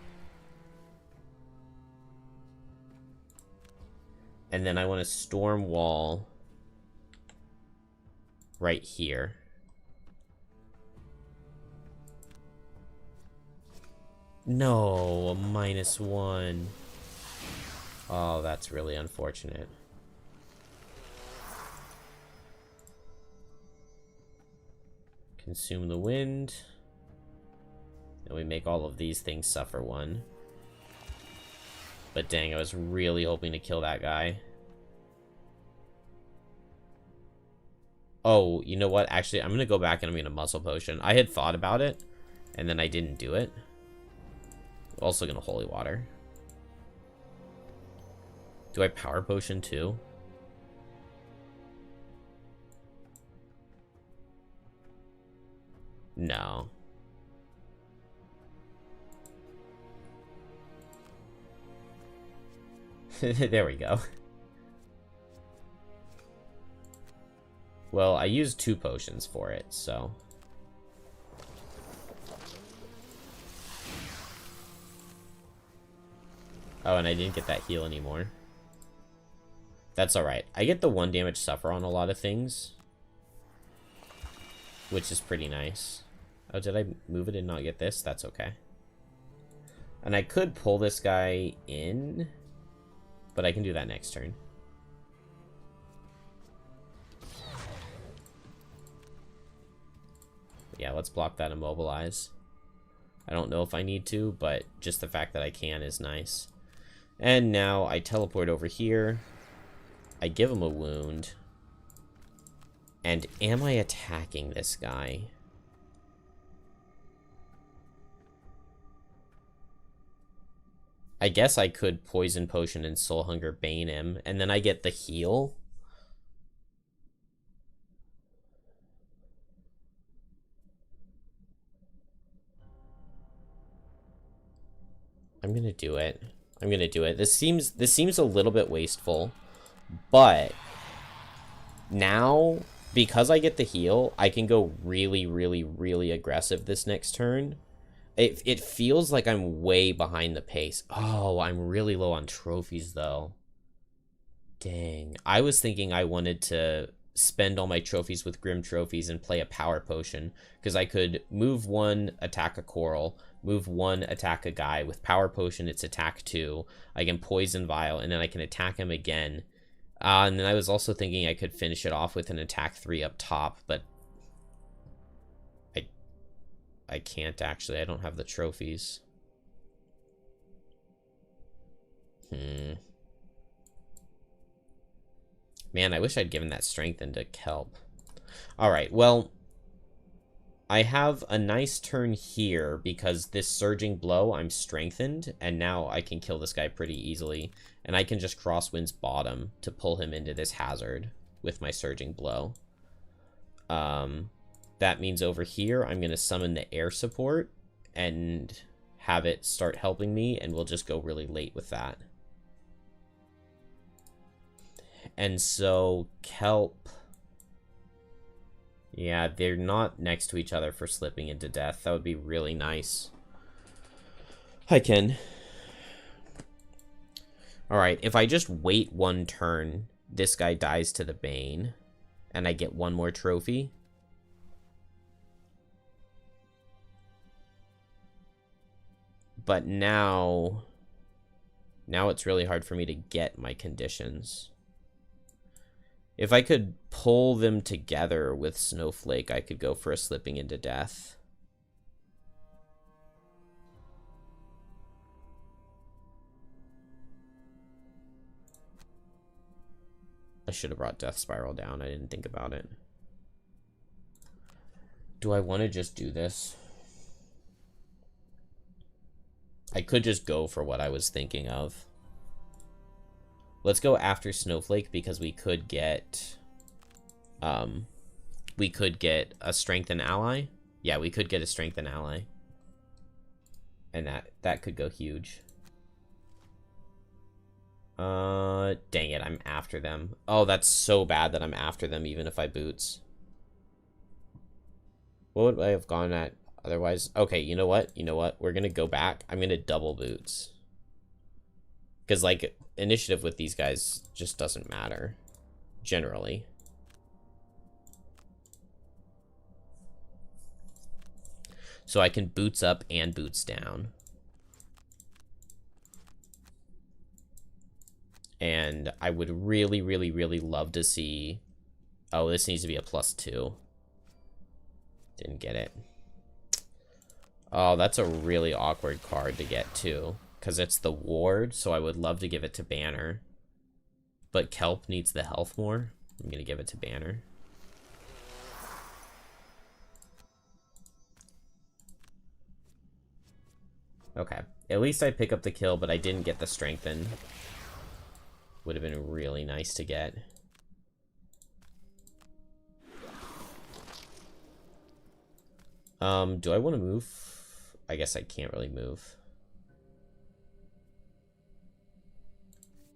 And then I want to Storm Wall right here. No, a -1. Oh, that's really unfortunate. Consume the wind. And we make all of these things suffer 1. But dang, I was really hoping to kill that guy. Oh, you know what? Actually, I'm going to go back and I'm going to muscle potion. I had thought about it, and then I didn't do it. Also going to holy water. Do I power potion too? No. There we go. Well, I used 2 potions for it, so... Oh, and I didn't get that heal anymore. That's alright. I get the 1 damage suffer on a lot of things, which is pretty nice. Oh, did I move it and not get this? That's okay. And I could pull this guy in, but I can do that next turn. Yeah, let's block that immobilize. I don't know if I need to, but just the fact that I can is nice. And now I teleport over here. I give him a wound. And am I attacking this guy? I guess I could Poison Potion and Soul Hunger Bane him, and then I get the heal. I'm gonna do it. I'm gonna do it. This seems a little bit wasteful, but now because I get the heal, I can go really, really, really aggressive this next turn. It feels like I'm way behind the pace. Oh, I'm really low on trophies though. Dang. I was thinking I wanted to spend all my trophies with Grim Trophies and play a power potion, because I could move 1, attack a coral, move 1, attack a guy. With power potion, it's attack 2. I can poison vial, and then I can attack him again. And then I was also thinking I could finish it off with an attack 3 up top, but I can't actually. I don't have the trophies. Man, I wish I'd given that strength into kelp. Alright, well, I have a nice turn here because this surging blow, I'm strengthened, and now I can kill this guy pretty easily. And I can just Crosswind's bottom to pull him into this hazard with my surging blow. That means over here, I'm going to summon the air support and have it start helping me, and we'll just go really late with that. And so, kelp... Yeah, they're not next to each other for slipping into death. That would be really nice. Hi, Ken. Alright, if I just wait 1 turn, this guy dies to the Bane, and I get 1 more trophy. But now it's really hard for me to get my conditions. If I could pull them together with Snowflake, I could go for a slipping into death. I should have brought Death Spiral down. I didn't think about it. Do I want to just do this? I could just go for what I was thinking of. Let's go after Snowflake because we could get a strengthen ally. Yeah, we could get a strengthen ally. And that could go huge. Dang it, I'm after them. Oh, that's so bad that I'm after them even if I boots. What would I have gone at otherwise? Okay, you know what? We're gonna go back. I'm gonna double boots. Because, like, initiative with these guys just doesn't matter, generally. So I can boots up and boots down. And I would really, really, really love to see... Oh, this needs to be a +2. Didn't get it. Oh, that's a really awkward card to get, too. Because it's the ward, so I would love to give it to Banner. But Kelp needs the health more. I'm going to give it to Banner. Okay. At least I pick up the kill, but I didn't get the strengthen. Would have been really nice to get. Do I want to move? I guess I can't really move.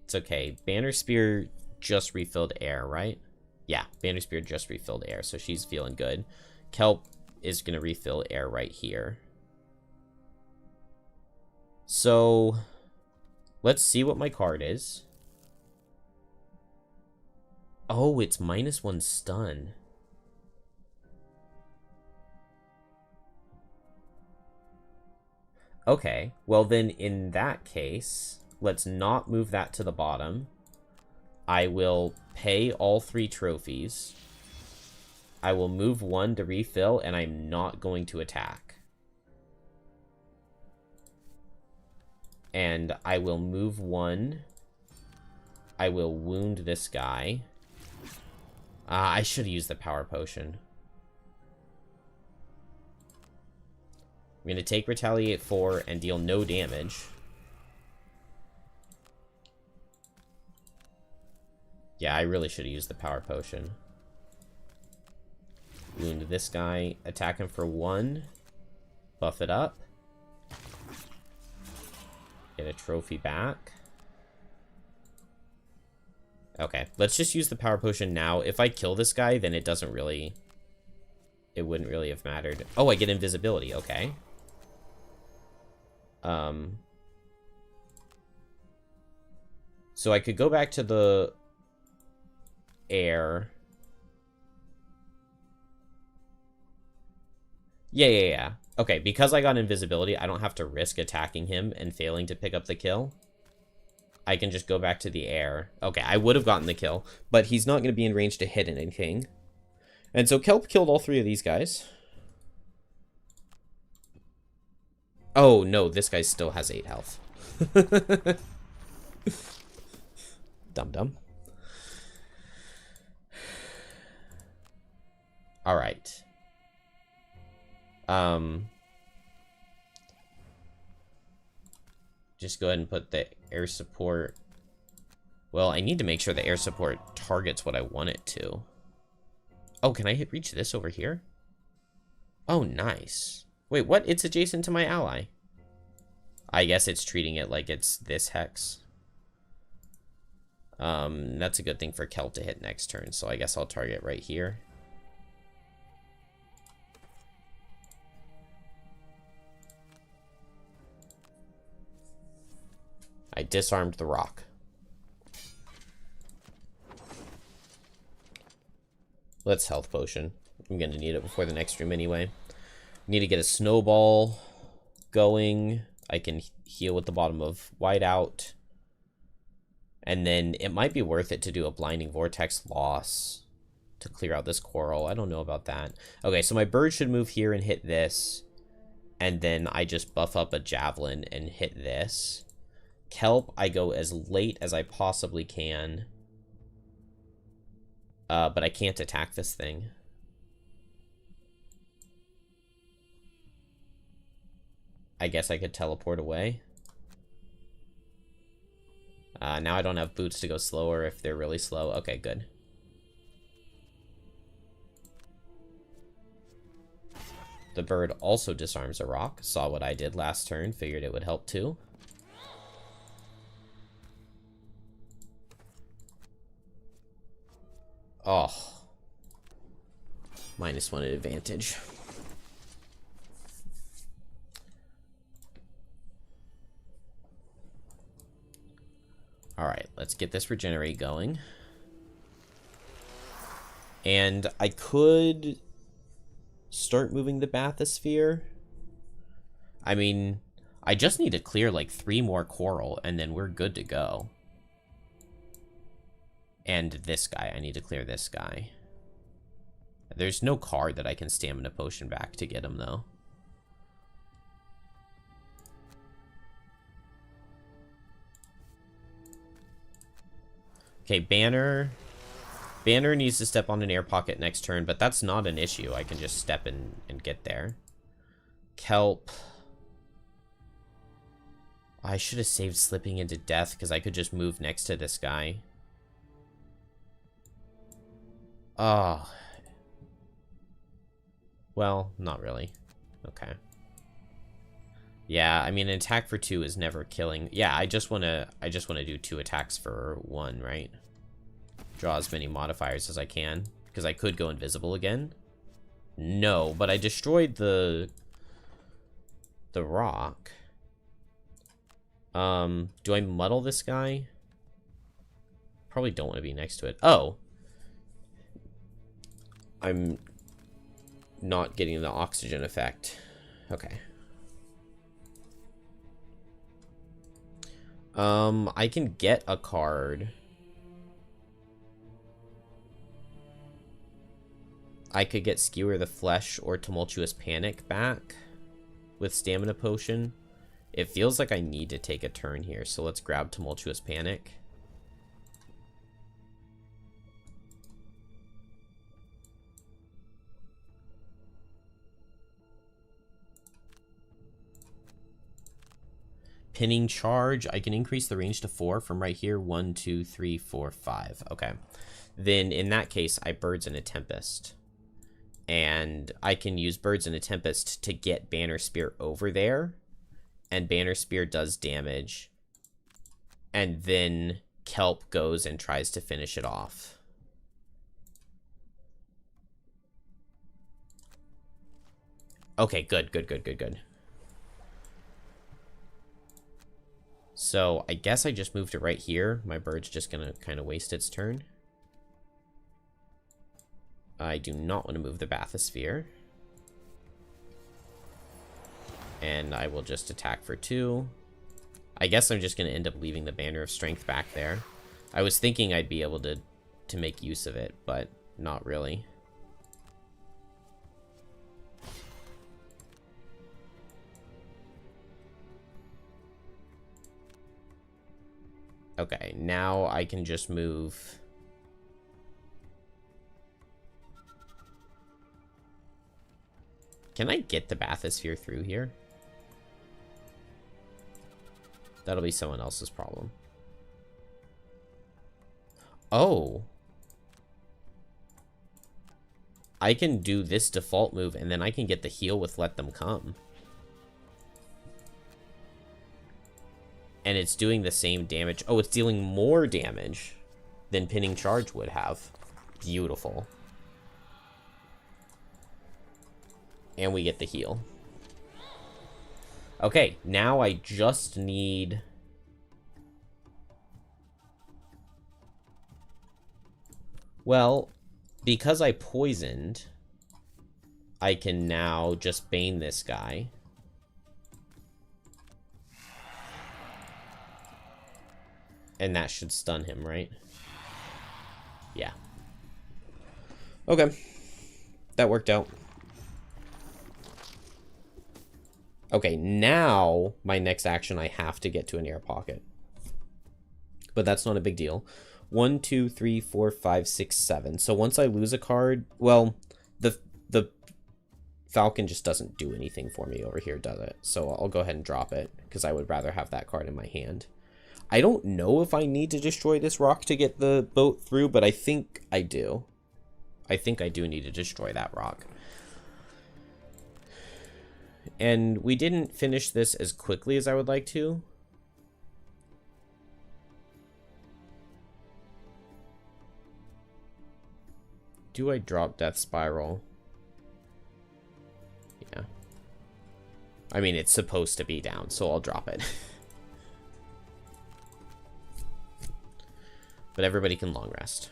It's okay. Banner Spear just refilled air, right? Yeah, Banner Spear just refilled air, so she's feeling good. Kelp is going to refill air right here. So, let's see what my card is. Oh, it's -1 stun. Okay, well then in that case, let's not move that to the bottom. I will pay all 3 trophies. I will move 1 to refill, and I'm not going to attack. And I will move 1. I will wound this guy. I should have used the power potion. I'm going to take Retaliate 4 and deal no damage. Yeah, I really should have used the power potion. Wound this guy. Attack him for 1. Buff it up. Get a trophy back. Okay, let's just use the power potion now. If I kill this guy, then it doesn't really... It wouldn't really have mattered. Oh, I get invisibility. Okay. So I could go back to the air. Yeah. Okay, because I got invisibility, I don't have to risk attacking him and failing to pick up the kill. I can just go back to the air. Okay, I would have gotten the kill, but he's not going to be in range to hit anything. And so Kelp killed all 3 of these guys. Oh, no, this guy still has 8 health. Dum-dum. Alright. Just go ahead and put the air support. Well, I need to make sure the air support targets what I want it to. Oh, can I reach this over here? Oh, nice. Wait, what? It's adjacent to my ally. I guess it's treating it like it's this hex. That's a good thing for Kelp to hit next turn, so I guess I'll target right here. I disarmed the rock. Let's health potion. I'm going to need it before the next stream anyway. Need to get a snowball going. I can heal with the bottom of Whiteout. And then it might be worth it to do a Blinding Vortex loss to clear out this coral. I don't know about that. Okay, so my bird should move here and hit this. And then I just buff up a javelin and hit this. Kelp, I go as late as I possibly can. But I can't attack this thing. I guess I could teleport away. Now I don't have boots to go slower if they're really slow. Okay, good. The bird also disarms a rock. Saw what I did last turn. Figured it would help too. Oh. -1 advantage. Alright, let's get this regenerate going. And I could start moving the bathysphere. I mean, I just need to clear like 3 more coral and then we're good to go. And this guy, I need to clear this guy. There's no card that I can stamina potion back to get him though. Okay, Banner. Banner needs to step on an air pocket next turn, but that's not an issue. I can just step in and get there. Kelp. I should have saved slipping into death because I could just move next to this guy. Oh. Well, not really. Okay. Yeah, I mean, an attack for 2 is never killing. Yeah, I just want to do 2 attacks for 1, right? Draw as many modifiers as I can because I could go invisible again. No, but I destroyed the rock. Do I muddle this guy? Probably don't want to be next to it. Oh. I'm not getting the oxygen effect. Okay. I can get a card. I could get Skewer the Flesh or Tumultuous Panic back with Stamina Potion. It feels like I need to take a turn here, so let's grab Tumultuous Panic. Pinning Charge. I can increase the range to 4 from right here. 1, 2, 3, 4, 5. Okay. Then in that case, I Birds in a Tempest. And I can use Birds in a Tempest to get Banner Spear over there. And Banner Spear does damage. And then Kelp goes and tries to finish it off. Okay, good. So I guess I just moved it right here. My bird's just gonna kind of waste its turn. I do not want to move the bathysphere. And I will just attack for 2. I guess I'm just going to end up leaving the Banner of Strength back there. I was thinking I'd be able to make use of it, but not really. Okay, now I can just move... Can I get the bathysphere through here? That'll be someone else's problem. Oh. I can do this default move, and then I can get the heal with Let Them Come. And it's doing the same damage. Oh, it's dealing more damage than Pinning Charge would have. Beautiful. And we get the heal. Okay, now I just need... Well, because I poisoned, I can now just Bane this guy. And that should stun him, right? Yeah. Okay. That worked out. Okay, now my next action, I have to get to an air pocket. But that's not a big deal. 1, 2, 3, 4, 5, 6, 7. So once I lose a card, well, the Falcon just doesn't do anything for me over here, does it? So I'll go ahead and drop it, because I would rather have that card in my hand. I don't know if I need to destroy this rock to get the boat through, but I think I do. I think I do need to destroy that rock. And we didn't finish this as quickly as I would like to. Do I drop Death Spiral? Yeah. I mean, it's supposed to be down, so I'll drop it. But everybody can long rest.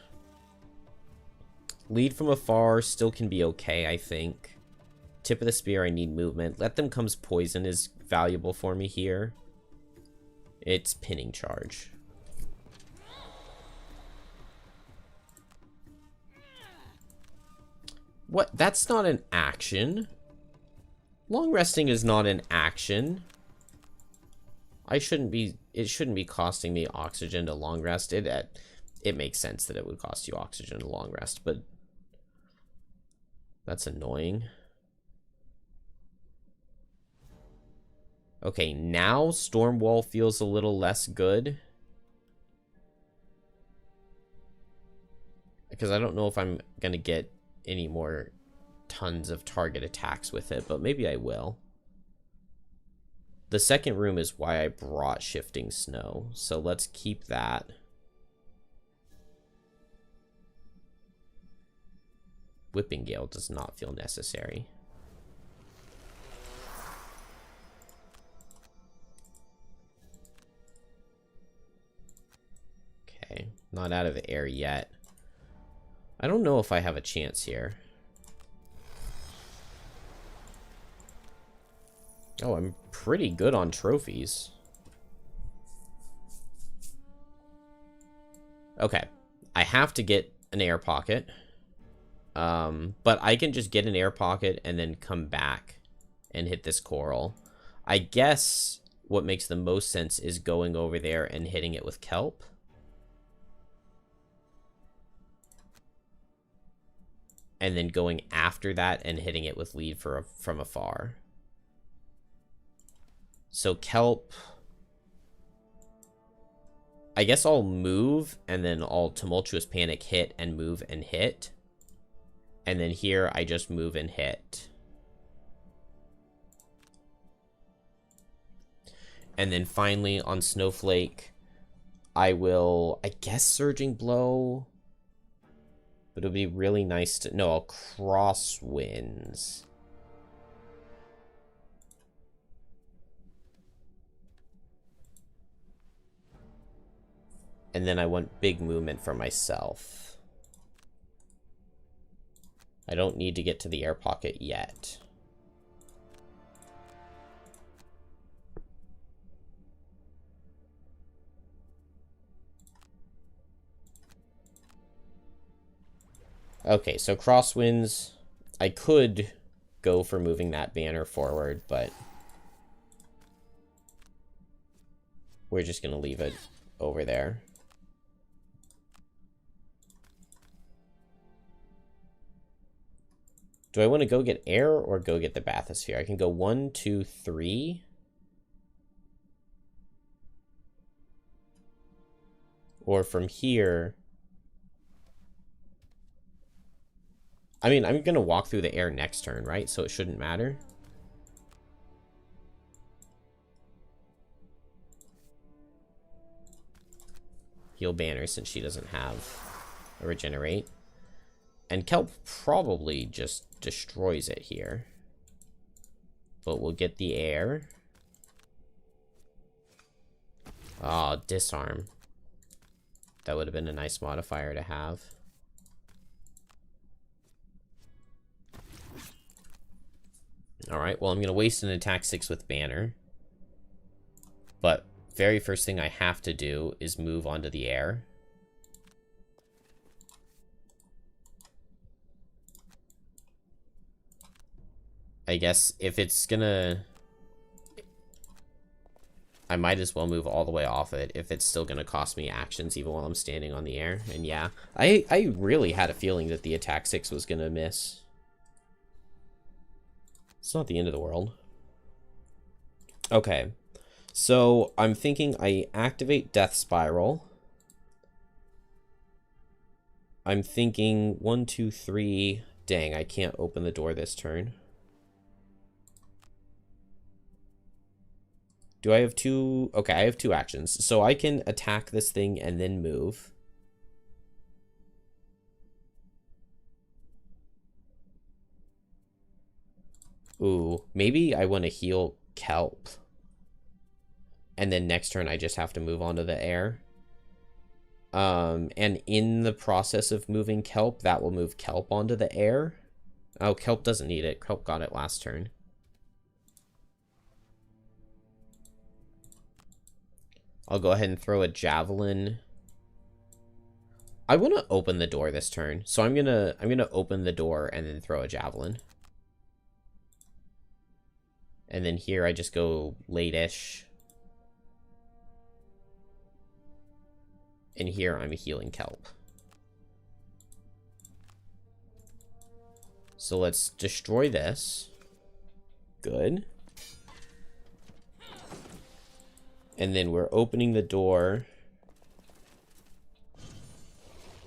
Lead from afar still can be okay, I think. Tip of the Spear, I need movement. Let Them Come's poison is valuable for me here. It's Pinning Charge. What? That's not an action. Long resting is not an action. It shouldn't be costing me oxygen to long rest. It makes sense that it would cost you oxygen to long rest, but that's annoying. Okay, now Storm Wall feels a little less good. Because I don't know if I'm going to get any more tons of target attacks with it, but maybe I will. The second room is why I brought Shifting Snow, so let's keep that. Whipping Gale does not feel necessary. Okay, not out of the air yet. I don't know if I have a chance here. Oh, I'm pretty good on trophies. Okay, I have to get an air pocket. But I can just get an air pocket and then come back and hit this coral. I guess what makes the most sense is going over there and hitting it with kelp. And then going after that and hitting it with lead from afar. So kelp, I guess I'll move and then I'll Tumultuous Panic hit and move and hit. And then here I just move and hit. And then finally on Snowflake, I will, I guess, Surging Blow. But it would be really nice to, no, I'll Crosswinds. And then I want big movement for myself. I don't need to get to the air pocket yet. Okay, so Crosswinds, I could go for moving that banner forward, but we're just going to leave it over there. Do I want to go get air or go get the bathysphere? I can go 1, 2, 3. Or from here. I mean, I'm going to walk through the air next turn, right? So it shouldn't matter. Heal banner since she doesn't have a regenerate. And kelp probably just destroys it here. But we'll get the air. Oh, disarm. That would have been a nice modifier to have. Alright, well, I'm going to waste an attack 6 with banner. But very first thing I have to do is move onto the air. I guess if it's gonna... I might as well move all the way off it if it's still gonna cost me actions even while I'm standing on the air. And yeah, I really had a feeling that the attack 6 was gonna miss. It's not the end of the world. Okay, so I'm thinking I activate Death Spiral. I'm thinking 1, 2, 3. Dang, I can't open the door this turn. Do I have 2? Okay, I have 2 actions. So I can attack this thing and then move. Ooh, maybe I want to heal kelp. And then next turn I just have to move onto the air. And in the process of moving kelp, that will move kelp onto the air. Oh, kelp doesn't need it. Kelp got it last turn. I'll go ahead and throw a javelin. I want to open the door this turn, so I'm gonna open the door and then throw a javelin. And then here I just go late-ish. And here I'm healing kelp. So let's destroy this. Good. And then we're opening the door.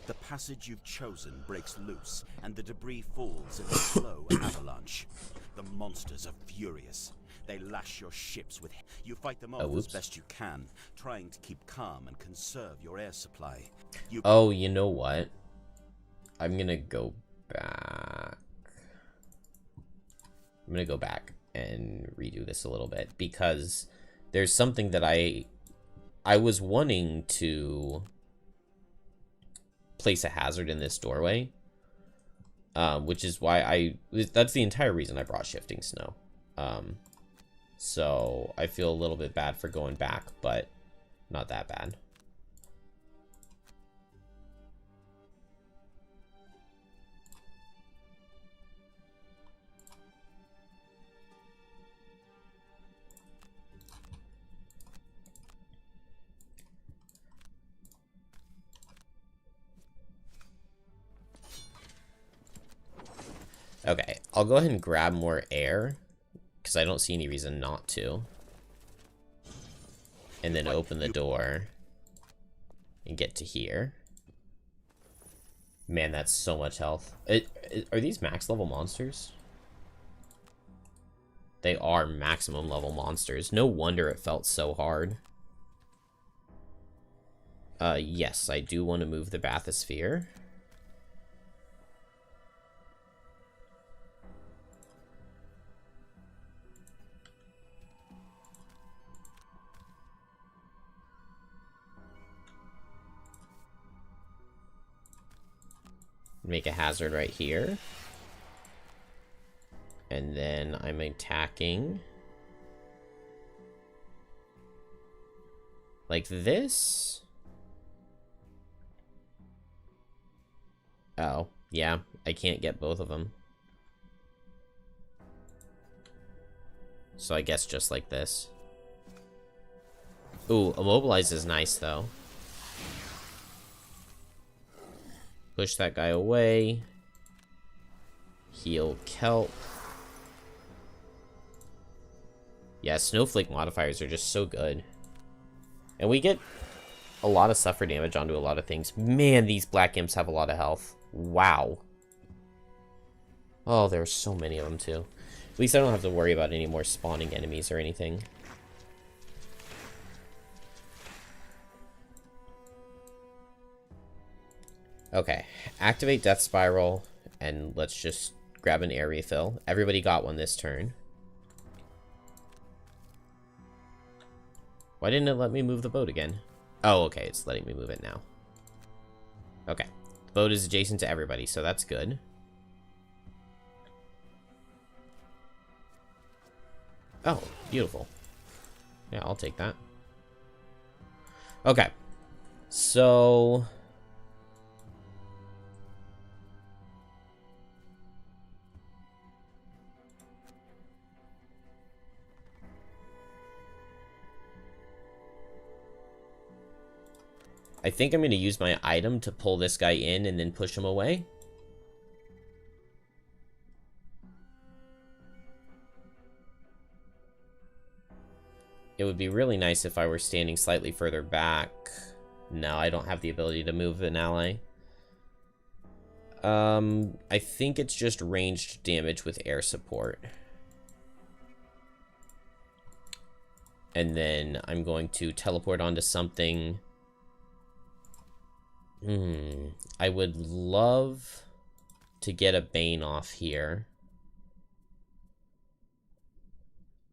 The passage you've chosen breaks loose, and the debris falls in a slow avalanche. The monsters are furious. They lash your ships with... You fight them off as best you can, trying to keep calm and conserve your air supply. Oh, you know what? I'm gonna go back. I'm gonna go back and redo this a little bit, because there's something that I was wanting to place a hazard in this doorway, which is why that's the entire reason I brought Shifting Snow. So I feel a little bit bad for going back, but not that bad. Okay, I'll go ahead and grab more air, because I don't see any reason not to. And then open the door and get to here. Man, that's so much health. Are these max level monsters? They are maximum level monsters. No wonder it felt so hard. Yes, I do want to move the bathysphere. Make a hazard right here. And then I'm attacking like this. Oh, yeah, I can't get both of them. So I guess just like this. Ooh, immobilize is nice though. Push that guy away. Heal kelp. Yeah, snowflake modifiers are just so good. And we get a lot of suffer damage onto a lot of things. Man, these black imps have a lot of health. Wow. Oh, there's so many of them too. At least I don't have to worry about any more spawning enemies or anything. Okay, activate Death Spiral, and let's just grab an air refill. Everybody got one this turn. Why didn't it let me move the boat again? Oh, okay, it's letting me move it now. Okay, the boat is adjacent to everybody, so that's good. Oh, beautiful. Yeah, I'll take that. Okay, so... I think I'm going to use my item to pull this guy in and then push him away. It would be really nice if I were standing slightly further back. No, I don't have the ability to move an ally. I think it's just ranged damage with air support. And then I'm going to teleport onto something... I would love to get a Bane off here.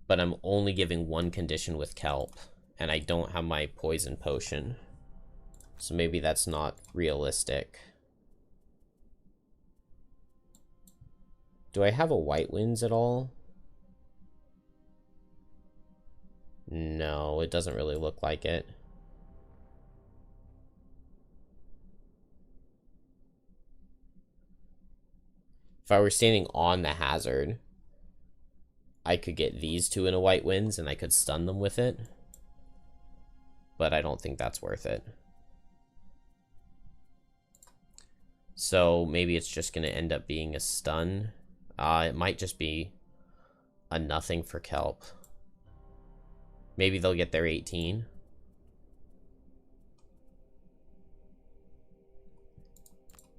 But I'm only giving one condition with kelp. And I don't have my poison potion. So maybe that's not realistic. Do I have a White Winds at all? No, it doesn't really look like it. If I were standing on the hazard, I could get these two in a White Winds and I could stun them with it. But I don't think that's worth it. So maybe it's just going to end up being a stun. It might just be a nothing for kelp. Maybe they'll get their 18.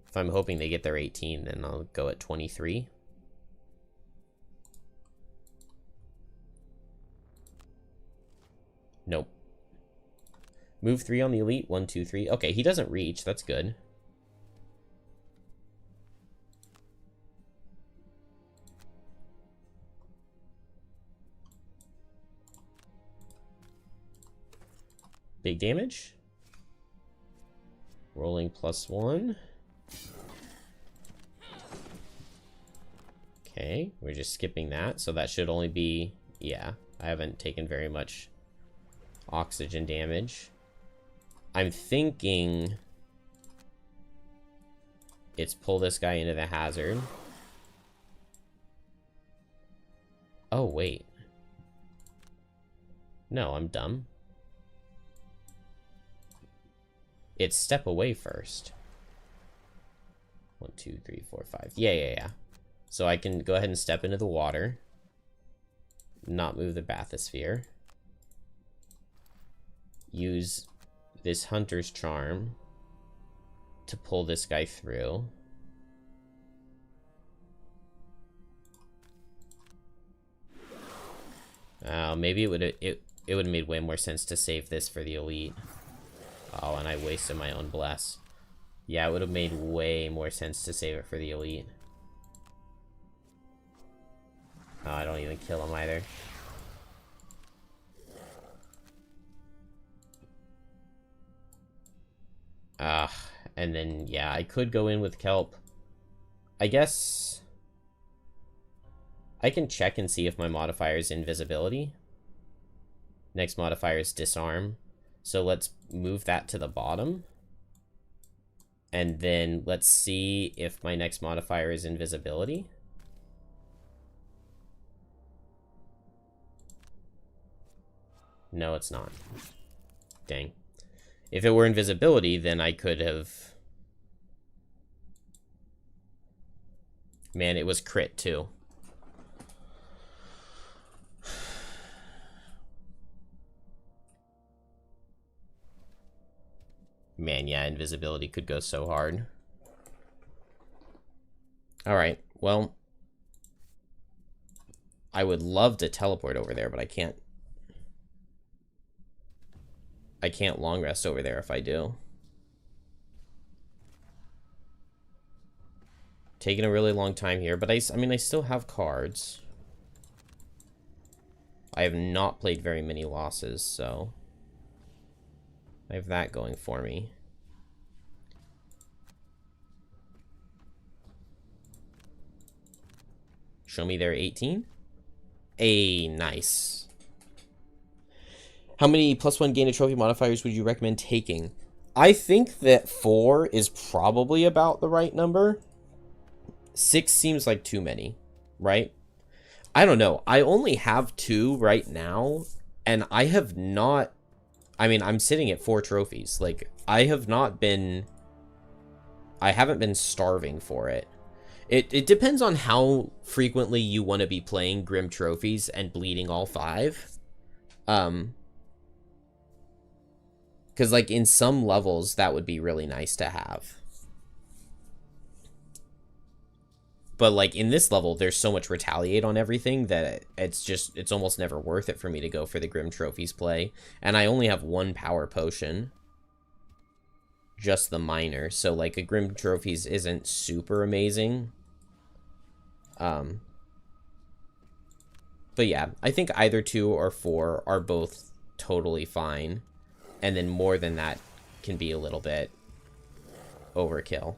If I'm hoping they get their 18, then I'll go at 23. Nope. Move 3 on the elite. 1, 2, 3. Okay, he doesn't reach. That's good. Big damage. Rolling +1. Okay, we're just skipping that. So that should only be... Yeah, I haven't taken very much oxygen damage. I'm thinking it's pull this guy into the hazard. Oh, wait. No, I'm dumb. It's step away first. 1, 2, 3, 4, 5. Yeah. So I can go ahead and step into the water. Not move the bathysphere. Use this hunter's charm to pull this guy through. Maybe it would have made way more sense to save this for the elite. Oh, and I wasted my own bless. Yeah, it would have made way more sense to save it for the elite. Oh, I don't even kill him either. And then, yeah, I could go in with kelp. I guess I can check and see if my modifier is invisibility. Next modifier is disarm. So let's move that to the bottom. And then let's see if my next modifier is invisibility. No, it's not. Dang. If it were invisibility, then I could have... Man, it was crit too. Man, yeah, invisibility could go so hard. Alright, well... I would love to teleport over there, but I can't. I can't long rest over there if I do. Taking a really long time here, but I mean, I still have cards. I have not played very many losses, so... I have that going for me. Show me their 18. Nice. How many +1 gain a trophy modifiers would you recommend taking? I think that 4 is probably about the right number. 6 seems like too many, right? I don't know. I only have 2 right now, and I have not... I mean, I'm sitting at 4 trophies. Like, I haven't been starving for it. It depends on how frequently you want to be playing Grim Trophies and bleeding all 5. Because, like, in some levels, that would be really nice to have. But, like, in this level, there's so much retaliate on everything that it's almost never worth it for me to go for the Grim Trophies play. And I only have 1 power potion. Just the minor. So, like, a Grim Trophies isn't super amazing. But yeah, I think either 2 or 4 are both totally fine. And then more than that can be a little bit overkill.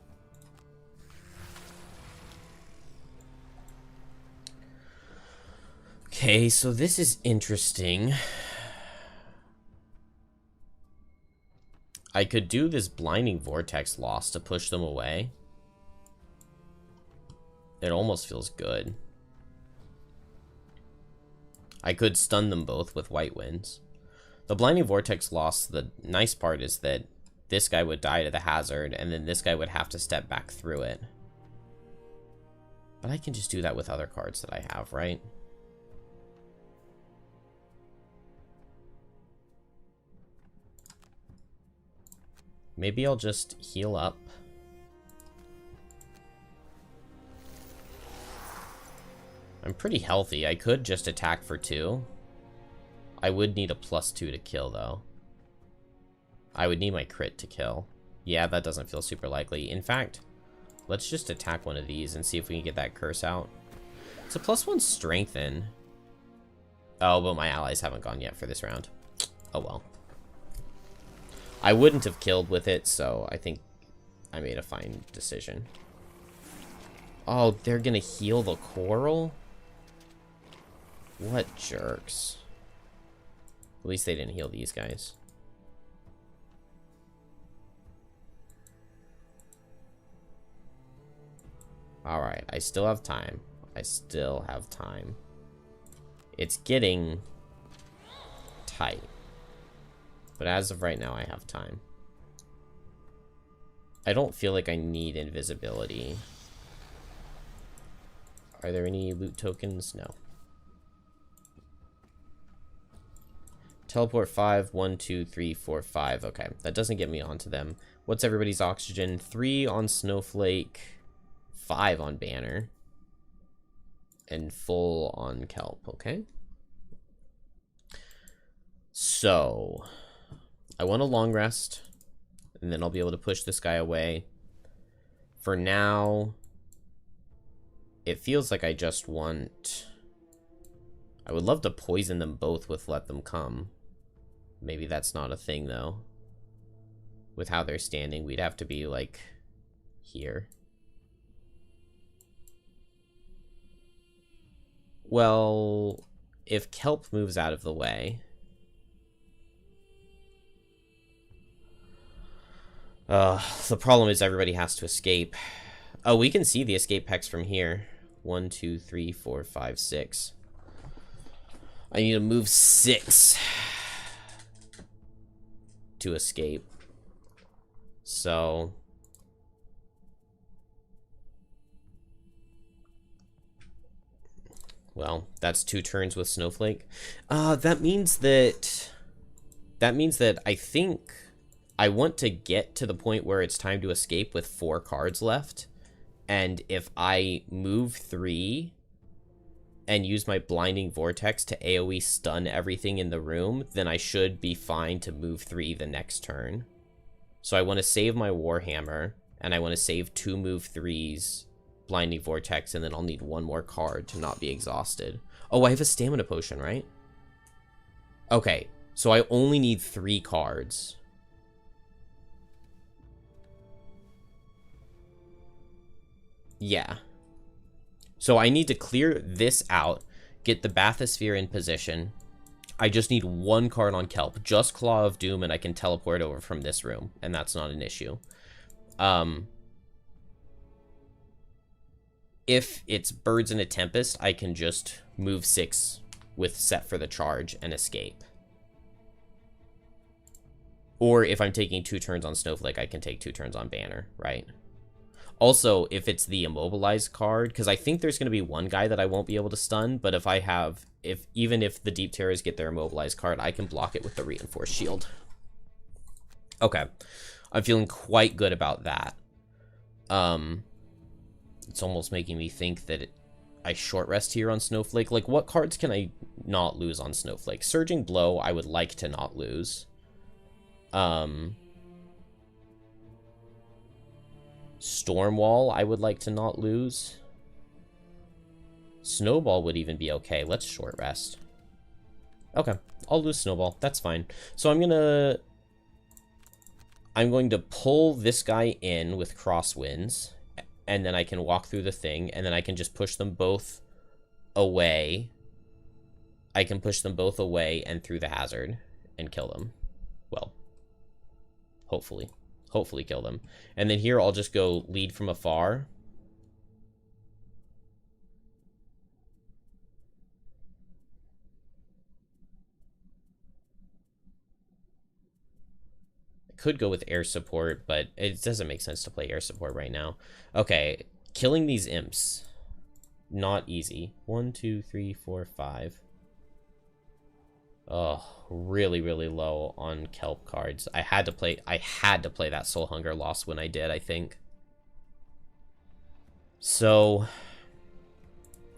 Okay, so this is interesting. I could do this blinding vortex loss to push them away. It almost feels good. I could stun them both with white winds. The blinding vortex loss, the nice part is that this guy would die to the hazard, and then this guy would have to step back through it. But I can just do that with other cards that I have, right? Maybe I'll just heal up. I'm pretty healthy. I could just attack for 2. I would need a +2 to kill, though. I would need my crit to kill. Yeah, that doesn't feel super likely. In fact, let's just attack one of these and see if we can get that curse out. It's a +1 strengthen. Oh, but my allies haven't gone yet for this round. Oh, well. I wouldn't have killed with it, so I think I made a fine decision. Oh, they're gonna heal the coral? What jerks. At least they didn't heal these guys. Alright, I still have time. I still have time. It's getting tight. But as of right now, I have time. I don't feel like I need invisibility. Are there any loot tokens? No. Teleport 5, 1, 2, 3, 4, 5. Okay, that doesn't get me onto them. What's everybody's oxygen? 3 on Snowflake, 5 on Banner, and full on Kelp, okay? So, I want a long rest, and then I'll be able to push this guy away. For now, it feels like I just want... I would love to poison them both with Let Them Come. Maybe that's not a thing, though. With how they're standing, we'd have to be, like, here. Well, if Kelp moves out of the way... the problem is everybody has to escape. Oh, we can see the escape hex from here. 1, 2, 3, 4, 5, 6. I need to move 6 to escape. So... well, that's 2 turns with Snowflake. That means that I think I want to get to the point where it's time to escape with 4 cards left. And if I move 3 and use my Blinding Vortex to AoE stun everything in the room, then I should be fine to move 3 the next turn. So I want to save my Warhammer, and I want to save 2 move 3s, Blinding Vortex, and then I'll need 1 more card to not be exhausted. Oh, I have a stamina potion, right? Okay, so I only need 3 cards. Yeah. So I need to clear this out, get the Bathysphere in position. I just need 1 card on Kelp, just Claw of Doom, and I can teleport over from this room, and that's not an issue. If it's Birds in a Tempest, I can just move 6 with Set for the Charge and escape. Or if I'm taking 2 turns on Snowflake, I can take 2 turns on Banner, right? Also, if it's the Immobilized card, because I think there's going to be 1 guy that I won't be able to stun, but if I have, even if the Deep Terrors get their Immobilized card, I can block it with the Reinforced Shield. Okay. I'm feeling quite good about that. It's almost making me think that I short rest here on Snowflake. Like, what cards can I not lose on Snowflake? Surging Blow, I would like to not lose. Stormwall, I would like to not lose. Snowball would even be okay. Let's short rest. Okay, I'll lose Snowball. That's fine. So I'm going to pull this guy in with Crosswinds, and then I can walk through the thing, and then I can just push them both away. I can push them both away and through the hazard and kill them. Well, hopefully kill them. And then here I'll just go lead from afar. I could go with air support, but it doesn't make sense to play air support right now. Okay, killing these imps. Not easy. 1, 2, 3, 4, 5. Oh, really, really low on kelp cards. I had to play that Soul Hunger Lost when I did, I think. So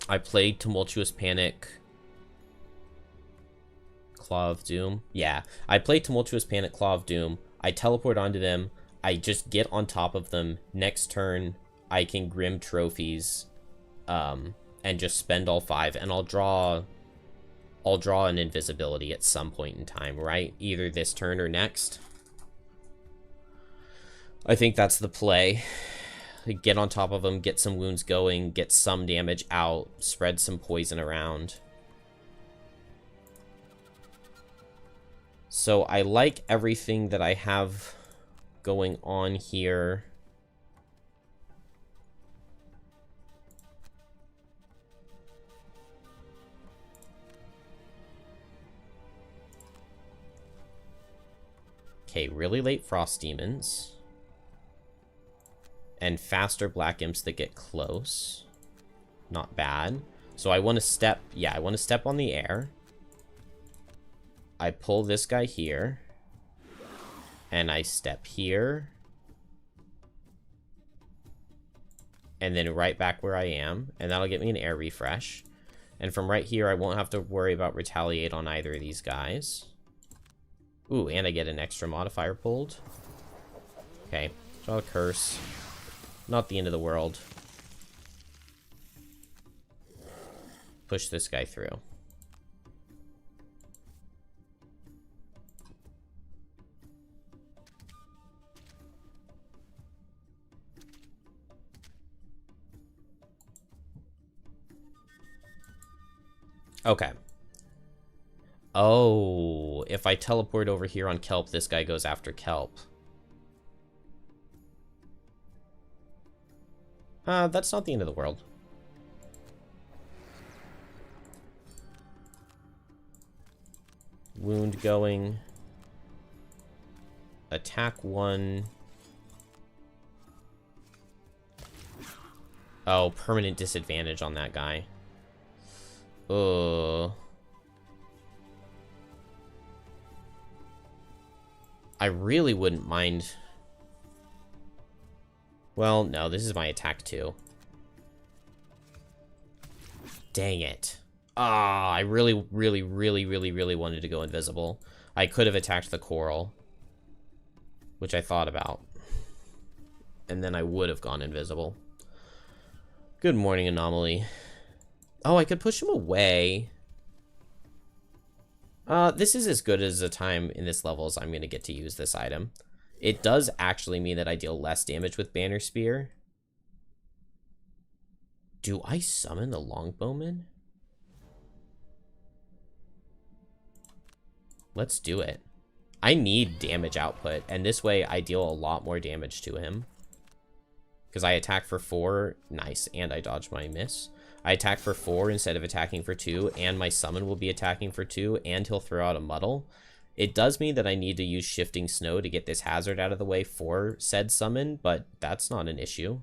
I played Tumultuous Panic, Claw of Doom. Yeah, I played Tumultuous Panic, Claw of Doom. I teleport onto them. I just get on top of them. Next turn, I can Grim Trophies, and just spend all 5, and I'll draw an invisibility at some point in time, right? Either this turn or next. I think that's the play. Get on top of them, get some wounds going, get some damage out, spread some poison around. So I like everything that I have going on here. Okay, really late Frost Demons. And faster Black Imps that get close. Not bad. So I want to step... Yeah, I want to step on the air. I pull this guy here. And I step here. And then right back where I am. And that'll get me an air refresh. And from right here, I won't have to worry about retaliate on either of these guys. Ooh, and I get an extra modifier pulled. Okay, draw a curse. Not the end of the world. Push this guy through. Okay. Oh, if I teleport over here on Kelp, this guy goes after Kelp. That's not the end of the world. Wound going. Attack 1. Oh, permanent disadvantage on that guy. I really wouldn't mind. Well, no, this is my attack 2. Dang it. I really wanted to go invisible. I could have attacked the coral, which I thought about. And then I would have gone invisible. Good morning, Anomaly. Oh, I could push him away. This is as good as a time in this level as I'm going to get to use this item. It does actually mean that I deal less damage with Banner Spear. Do I summon the Longbowman? Let's do it. I need damage output, and this way I deal a lot more damage to him. Because I attack for 4, nice, and I dodge my miss. I attack for 4 instead of attacking for 2, and my summon will be attacking for 2, and he'll throw out a muddle. It does mean that I need to use Shifting Snow to get this hazard out of the way for said summon, but that's not an issue.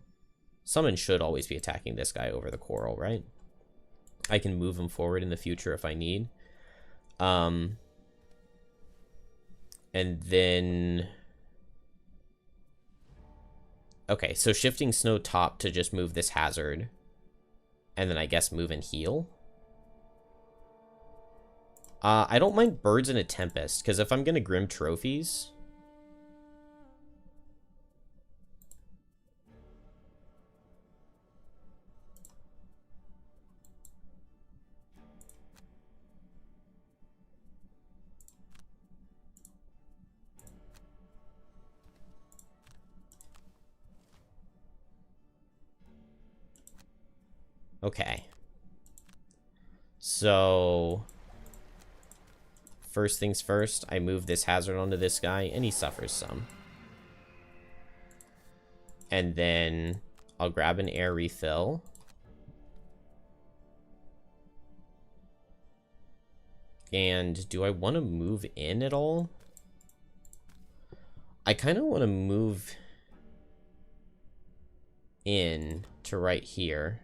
Summon should always be attacking this guy over the coral, right? I can move him forward in the future if I need. And then... Okay, so Shifting Snow top to just move this hazard. And then I guess move and heal. I don't mind Birds in a Tempest, because if I'm going to Grim Trophies... Okay. So... First things first, I move this hazard onto this guy, and he suffers some. And then I'll grab an air refill. And do I want to move in at all? I kind of want to move in to right here.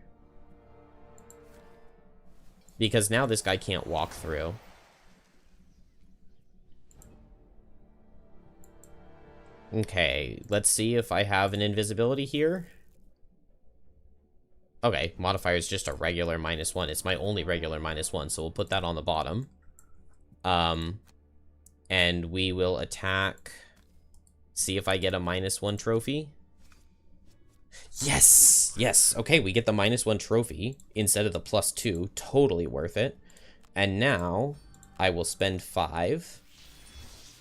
Because now this guy can't walk through. Okay, let's see if I have an invisibility here. Okay, modifier is just a regular -1. It's my only regular -1, so we'll put that on the bottom. And we will attack. See if I get a -1 trophy. Yes! Yes! Okay, we get the -1 trophy instead of the +2. Totally worth it. And now I will spend 5.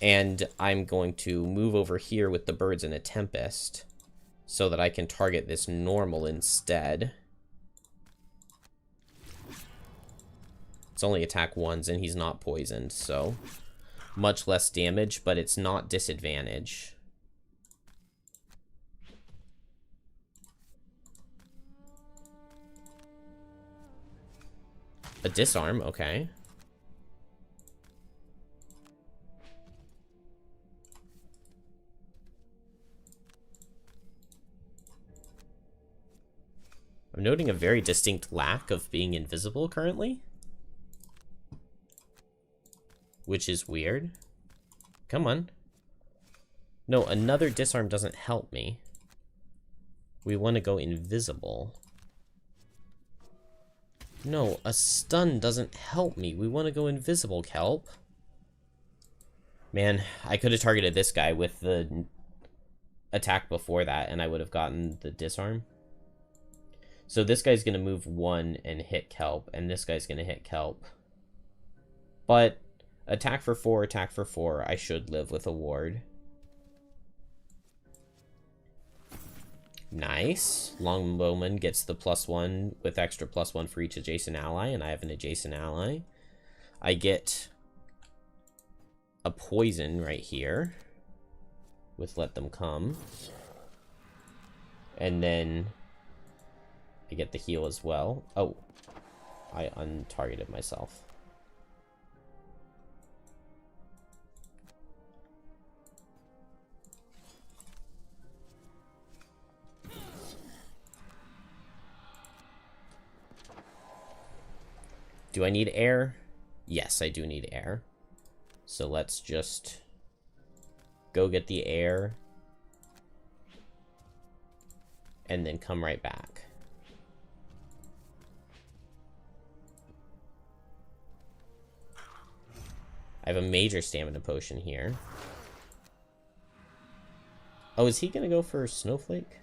And I'm going to move over here with the birds in a tempest so that I can target this normal instead. It's only attack once and he's not poisoned, so much less damage, but it's not disadvantage. A disarm, okay. I'm noting a very distinct lack of being invisible currently, which is weird. Come on. No, another disarm doesn't help me. We want to go invisible. No, a stun doesn't help me. We want to go invisible, Kelp. Man, I could have targeted this guy with the attack before that, and I would have gotten the disarm. So this guy's going to move 1 and hit Kelp, and this guy's going to hit Kelp. But attack for 4, attack for 4. I should live with a ward. Nice. Longbowman gets the +1 with extra +1 for each adjacent ally, and I have an adjacent ally. I get a poison right here with Let Them Come. And then I get the heal as well. Oh, I untargeted myself. Do I need air? Yes, I do need air. So let's just go get the air and then come right back. I have a major stamina potion here. Oh, is he gonna go for Snowflake?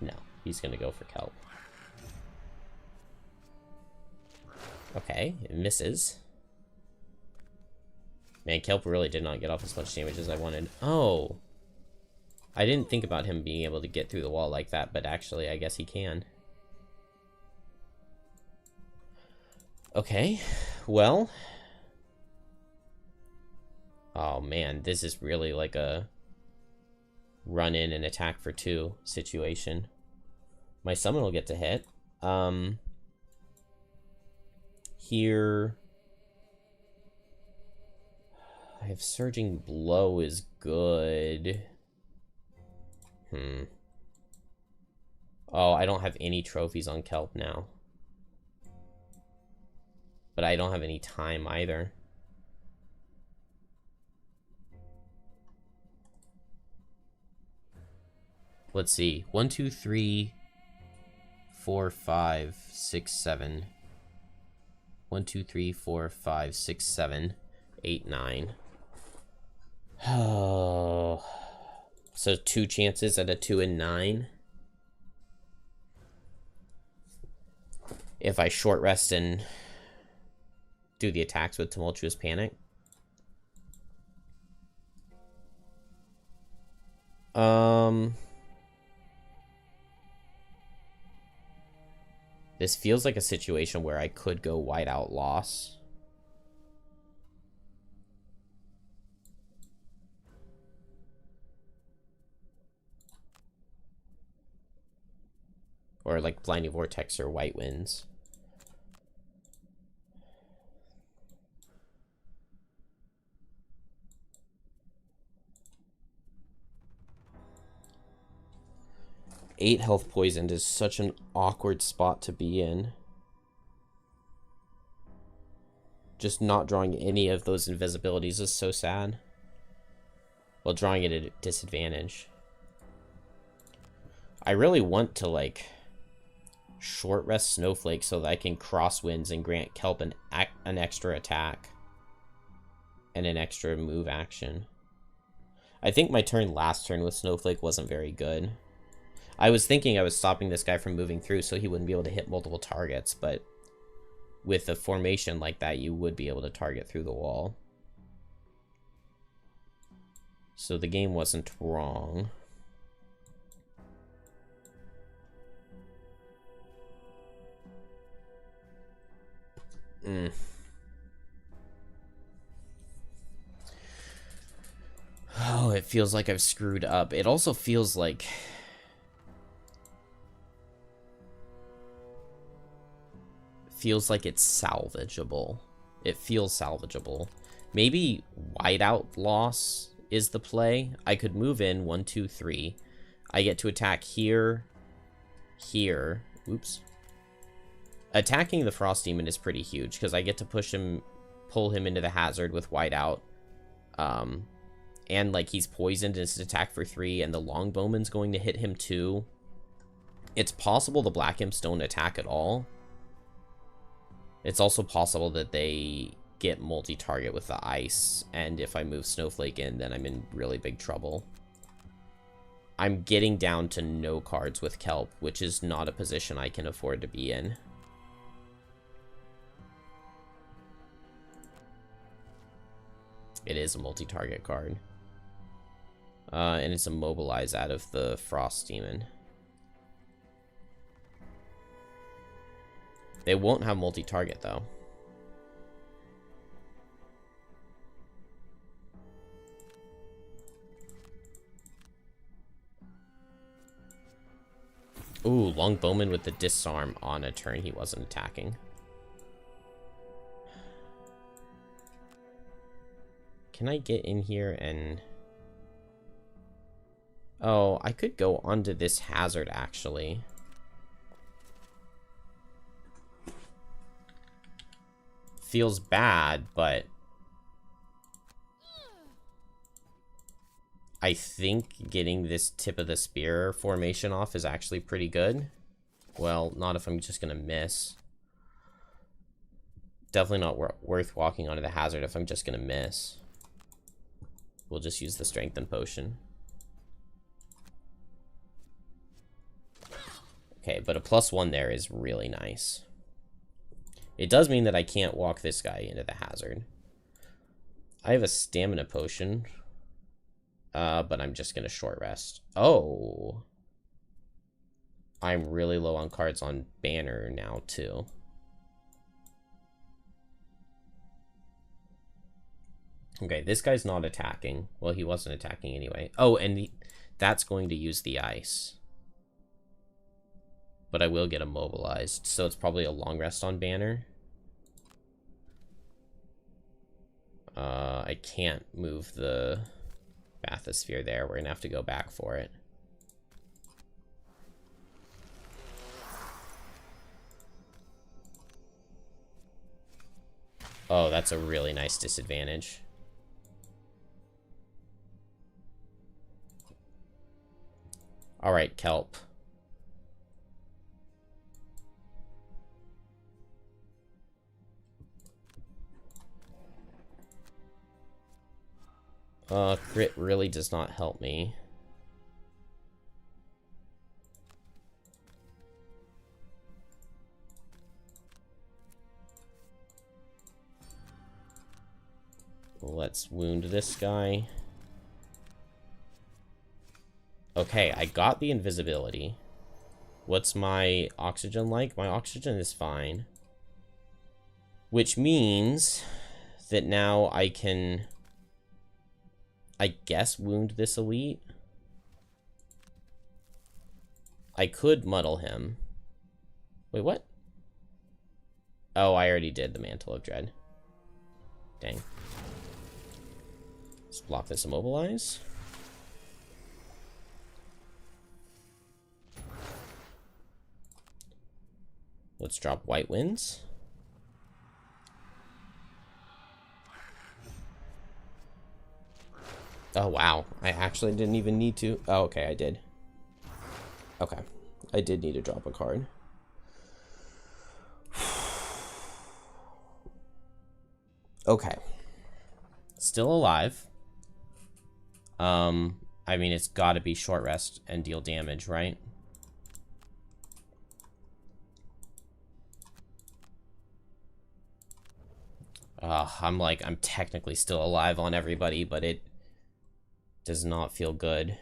No, he's gonna go for Kelp. Okay, it misses. Man, Kelp really did not get off as much damage as I wanted. Oh! I didn't think about him being able to get through the wall like that, but actually, I guess he can. Okay, well... Oh man, this is really like a run in and attack for 2 situation. My summon will get to hit. Here... I have Surging Blow is good. Oh, I don't have any trophies on Kelp now. But I don't have any time either. Let's see. 1, 2, 3, 4, 5, 6, 7. 1, 2, 3, 4, 5, 6, 7, 8, 9. Oh. So 2 chances at a 2 and 9. If I short rest and do the attacks with Tumultuous Panic. This feels like a situation where I could go Whiteout Loss. Or like Blinding Vortex or White Winds. Eight health poisoned is such an awkward spot to be in. Just not drawing any of those invisibilities is so sad. while drawing it at a disadvantage. I really want to, like, short rest Snowflake so that I can crosswinds and grant Kelp an extra attack and an extra move action. I think my last turn with Snowflake wasn't very good. I was thinking I was stopping this guy from moving through so he wouldn't be able to hit multiple targets, but with a formation like that, you would be able to target through the wall. So the game wasn't wrong. Oh, it feels like I've screwed up. It also feels like... it's salvageable. It feels salvageable. Maybe whiteout loss is the play. I could move in 1, 2, 3. I get to attack here, here. Oops. Attacking the Frost Demon is pretty huge because I get to pull him into the hazard with whiteout. And like he's poisoned, it's an attack for 3, and the Longbowman's going to hit him too. It's possible the Black Imps don't attack at all. It's also possible that they get multi-target with the ice, and if I move Snowflake in, then I'm in really big trouble. I'm getting down to no cards with Kelp, which is not a position I can afford to be in. It is a multi-target card. And it's immobilized out of the Frost Demon. They won't have multi-target, though. Ooh, Longbowman with the disarm on a turn he wasn't attacking. Can I get in here and... Oh, I could go onto this hazard, actually. Feels bad, but... I think getting this tip of the spear formation off is actually pretty good. Well, not if I'm just going to miss. Definitely not worth walking onto the hazard if I'm just going to miss. We'll just use the Strengthen Potion. Okay, but a +1 there is really nice. It does mean that I can't walk this guy into the hazard. I have a Stamina Potion. But I'm just going to short rest. Oh. I'm really low on cards on Banner now, too. Okay, this guy's not attacking. Well, he wasn't attacking anyway. Oh, and that's going to use the ice. But I will get immobilized, so it's probably a long rest on Banner. I can't move the Bathysphere there. We're gonna have to go back for it. Oh, that's a really nice disadvantage. Alright, Kelp. Crit really does not help me. Let's wound this guy. Okay, I got the invisibility. What's my oxygen like? My oxygen is fine. Which means that now I can... I guess wound this elite. I could muddle him. Wait, what? Oh, I already did the Mantle of Dread. Dang. Let's block this immobilize. Let's drop White Winds. Oh, wow. I actually didn't even need to. Oh, okay, I did. Okay. I did need to drop a card. Okay. Still alive. I mean, it's got to be short rest and deal damage, right? I'm technically still alive on everybody, but it does not feel good.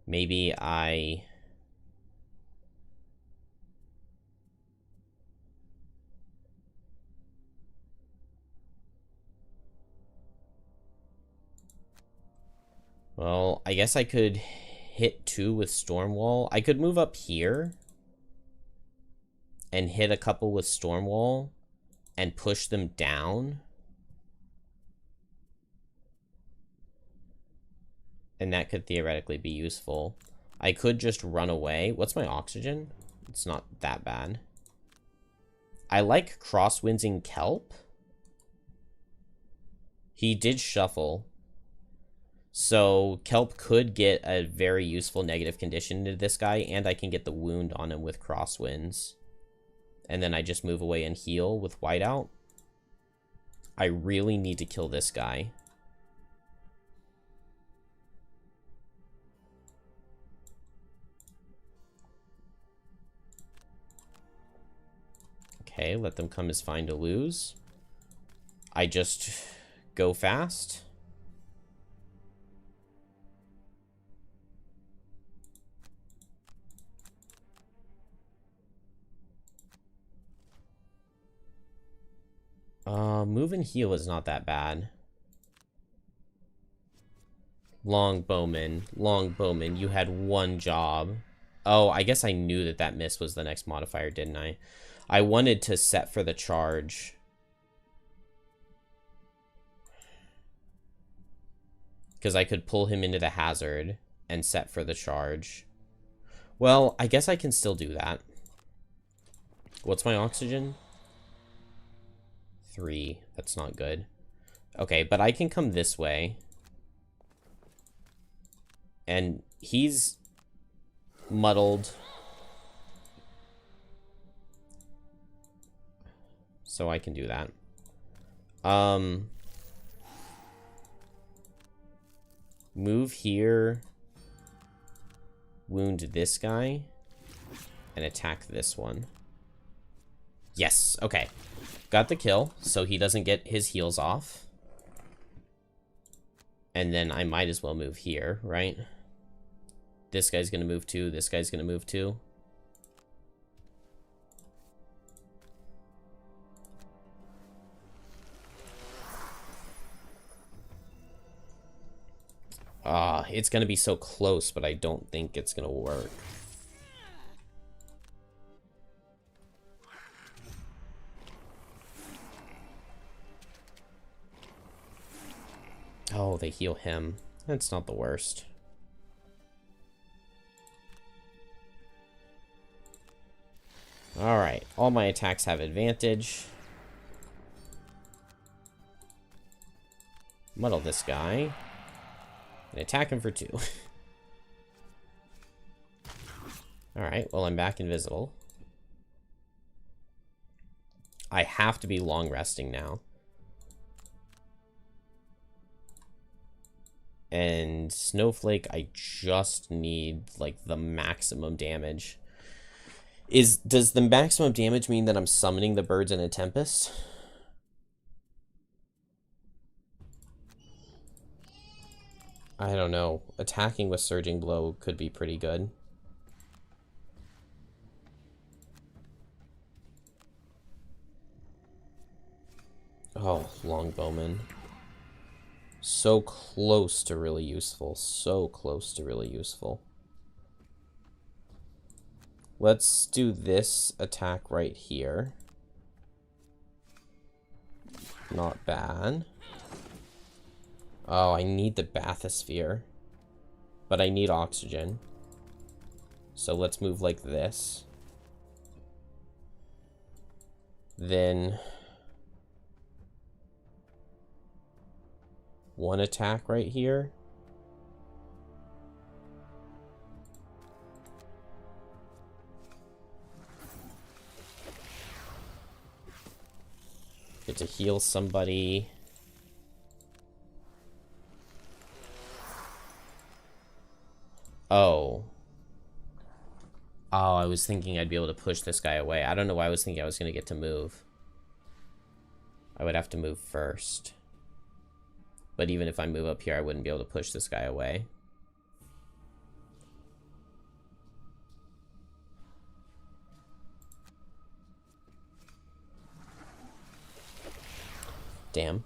Maybe I... Well, I guess I could hit 2 with Stormwall. I could move up here and hit a couple with Stormwall and push them down. And that could theoretically be useful. I could just run away. What's my oxygen? It's not that bad. I like crosswindsing Kelp. He did shuffle. So Kelp could get a very useful negative condition to this guy, and I can get the wound on him with crosswinds. And then I just move away and heal with whiteout. I really need to kill this guy. Okay, let them come is fine to lose. I just go fast. Move and heal is not that bad. Longbowman, you had one job. Oh, I guess I knew that that miss was the next modifier, didn't I? I wanted to set for the charge. Because I could pull him into the hazard and set for the charge. Well, I guess I can still do that. What's my oxygen? 3. That's not good. Okay, but I can come this way. And he's muddled. So I can do that. Move here. Wound this guy. And attack this one. Yes, okay. Got the kill, so he doesn't get his heals off. And then I might as well move here, right? This guy's gonna move too, this guy's gonna move too. It's gonna be so close, but I don't think it's gonna work. Oh, they heal him. That's not the worst. Alright, all my attacks have advantage. Muddle this guy. And attack him for 2. Alright, well, I'm back invisible. I have to be long resting now. And Snowflake, I just need, like, the maximum damage. Does the maximum damage mean that I'm summoning the birds in a tempest? I don't know. Attacking with Surging Blow could be pretty good. Oh, Longbowman. So close to really useful. So close to really useful. Let's do this attack right here. Not bad. Oh, I need the bathysphere. But I need oxygen. So let's move like this. Then one attack right here. Get to heal somebody. Oh. Oh, I was thinking I'd be able to push this guy away. I don't know why I was thinking I was going to get to move. I would have to move first. But even if I move up here, I wouldn't be able to push this guy away. Damn.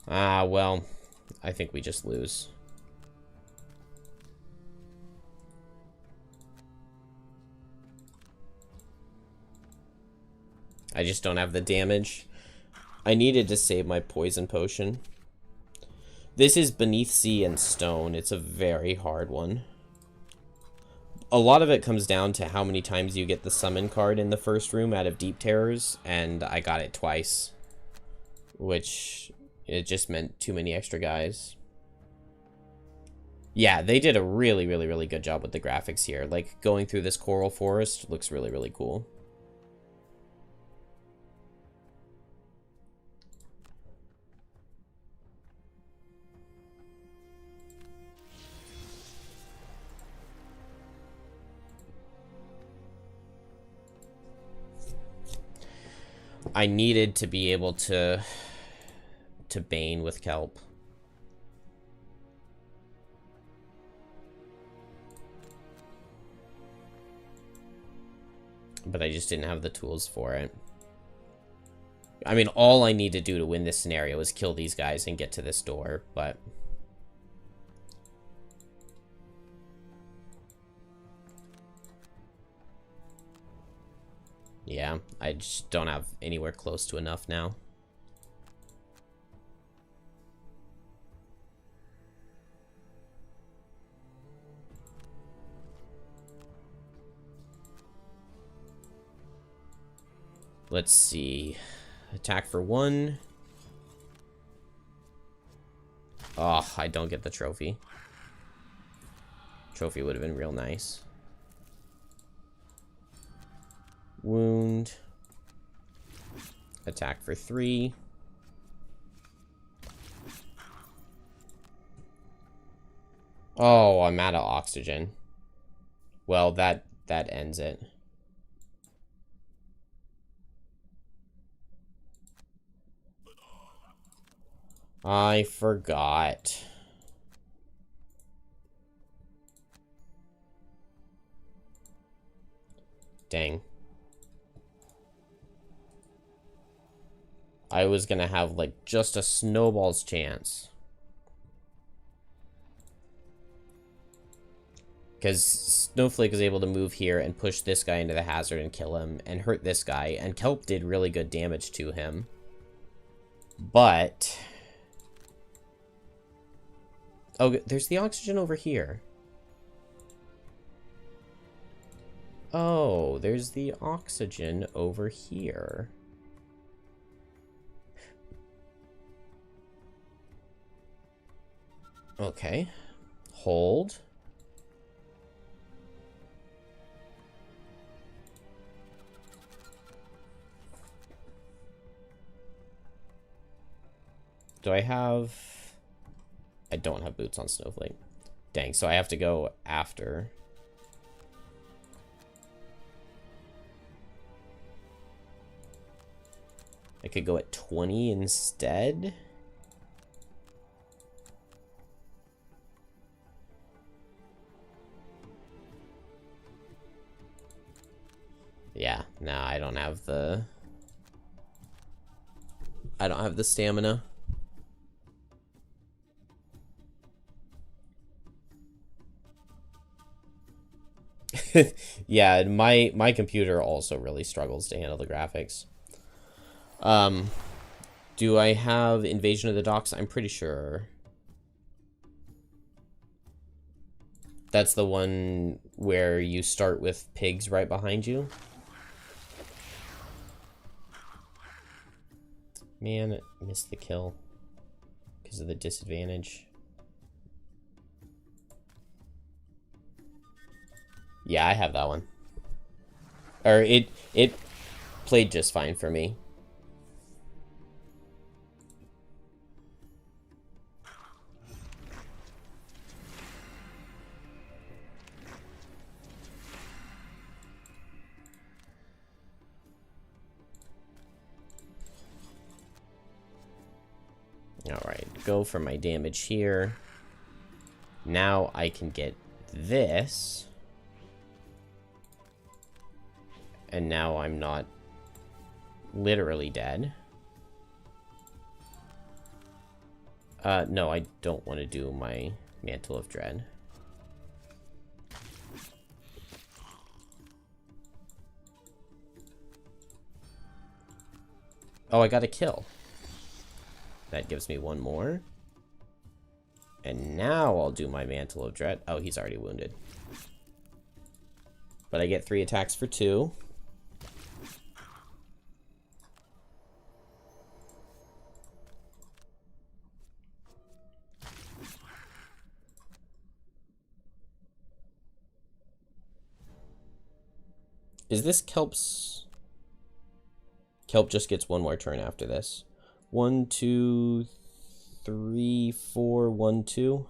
Ah, well, I think we just lose. I just don't have the damage. I needed to save my poison potion. This is Beneath Sea and Stone. It's a very hard one. A lot of it comes down to how many times you get the summon card in the first room out of Deep Terrors, and I got it twice. Which, it just meant too many extra guys. Yeah, they did a really, really, really good job with the graphics here. Like, going through this coral forest looks really, really cool. I needed to be able to Bane with Kelp. But I just didn't have the tools for it. I mean, all I need to do to win this scenario is kill these guys and get to this door, but... yeah, I just don't have anywhere close to enough now. Let's see. Attack for 1. Oh, I don't get the trophy. Trophy would have been real nice. Wound. Attack for 3. Oh, I'm out of oxygen. Well, that ends it. I forgot. Dang. I was gonna have, like, just a snowball's chance. Because Snowflake was able to move here and push this guy into the hazard and kill him and hurt this guy. And Kelp did really good damage to him. But... oh, there's the oxygen over here. Oh, there's the oxygen over here. Okay. Hold. Do I have... I don't have boots on Snowflake. Dang, so I have to go after. I could go at 20 instead. Yeah, no, I don't have the stamina. Yeah, my computer also really struggles to handle the graphics. Do I have Invasion of the Docks? I'm pretty sure. That's the one where you start with pigs right behind you. Man, I missed the kill because of the disadvantage. Yeah, I have that one. Or it played just fine for me. Alright, go for my damage here. Now I can get this. And now I'm not literally dead. No, I don't want to do my Mantle of Dread. Oh, I got a kill. That gives me one more. And now I'll do my Mantle of Dread. Oh, he's already wounded. But I get 3 attacks for 2. Is this Kelp's... Kelp just gets one more turn after this. 1, 2, 3, 4, 1, 2.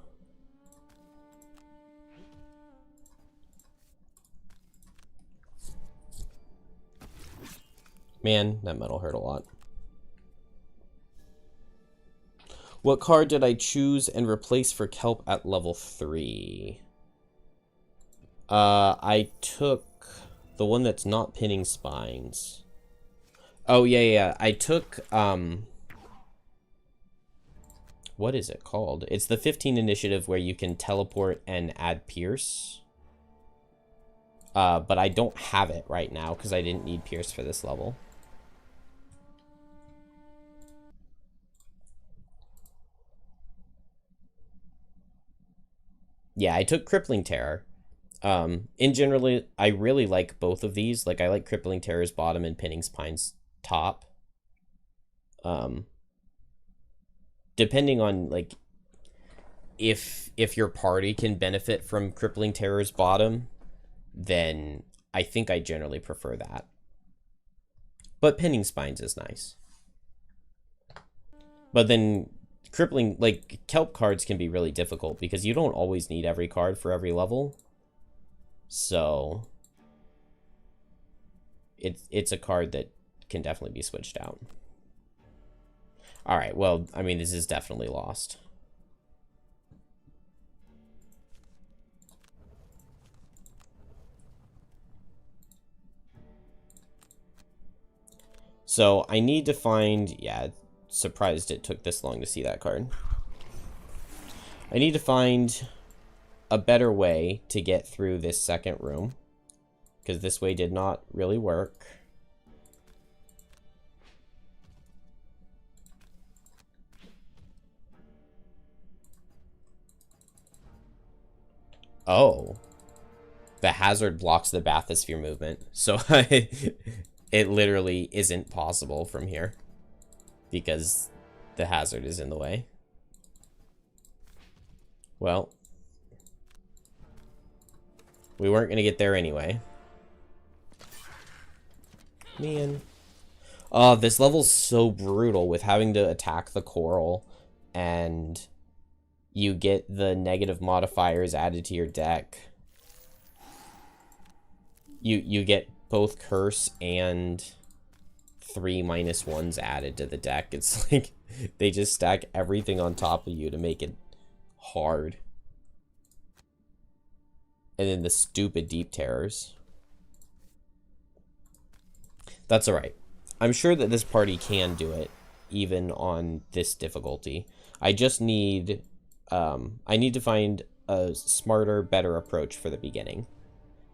Man, that metal hurt a lot. What card did I choose and replace for Kelp at level 3? I took the one that's not pinning spines. Oh, yeah. I took, what is it called? It's the 15 initiative where you can teleport and add Pierce. But I don't have it right now because I didn't need Pierce for this level. Yeah, I took Crippling Terror. In general, I really like both of these. Like, I like Crippling Terror's bottom and Pinning Spine's top. Depending on, like, if your party can benefit from Crippling Terror's bottom, then I think I generally prefer that. But Pinning Spines is nice. But then Crippling, like, Kelp cards can be really difficult because you don't always need every card for every level. So it's a card that can definitely be switched out. Alright, well, I mean, this is definitely lost. So I need to find, yeah, surprised it took this long to see that card. I need to find a better way to get through this second room, because this way did not really work. Oh, the hazard blocks the bathysphere movement, so it literally isn't possible from here because the hazard is in the way. Well, we weren't going to get there anyway. Man. Oh, this level's so brutal with having to attack the coral and you get the negative modifiers added to your deck. You get both curse and 3 -1s added to the deck. It's like they just stack everything on top of you to make it hard. And then the stupid deep terrors. That's alright. I'm sure that this party can do it, even on this difficulty. I just need... I need to find a smarter, better approach for the beginning.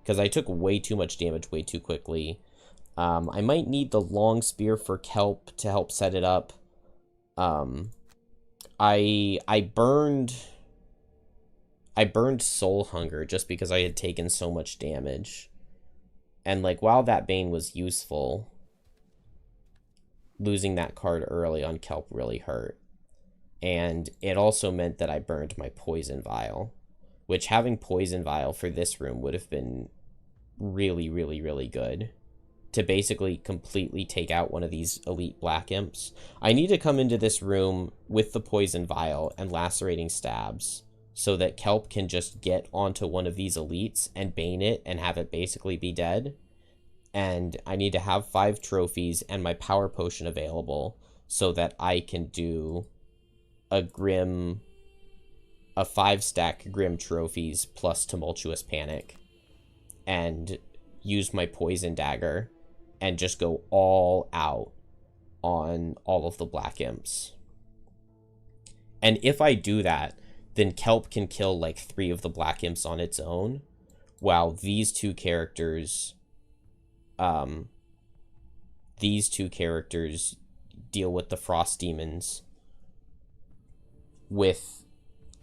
Because I took way too much damage way too quickly. I might need the long spear for Kelp to help set it up. I burned Soul Hunger just because I had taken so much damage. And, like, while that Bane was useful, losing that card early on Kelp really hurt. And it also meant that I burned my Poison Vial, which having Poison Vial for this room would have been really, really, really good to basically completely take out one of these elite Black Imps. I need to come into this room with the Poison Vial and Lacerating Stabs so that Kelp can just get onto one of these elites and bane it and have it basically be dead. And I need to have 5 trophies and my Power Potion available so that I can do a 5-stack Grim trophies plus Tumultuous Panic and use my Poison Dagger and just go all out on all of the Black Imps. And if I do that, then Kelp can kill like 3 of the Black Imps on its own, while these two characters deal with the Frost Demons with,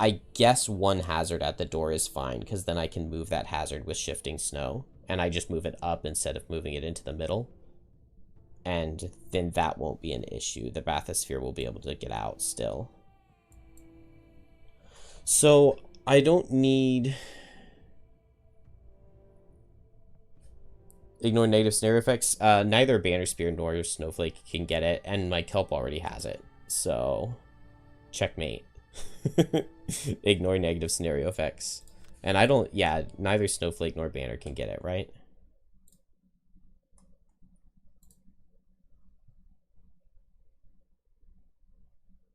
I guess, 1 hazard at the door is fine, because then I can move that hazard with Shifting Snow, and I just move it up instead of moving it into the middle. And then that won't be an issue. The Bathysphere will be able to get out still. So I don't need... Ignore negative snare effects. Neither Banner Spear nor Snowflake can get it, and my Kelp already has it. So, checkmate. Ignore negative scenario effects. And I don't... Yeah, neither Snowflake nor Banner can get it, right?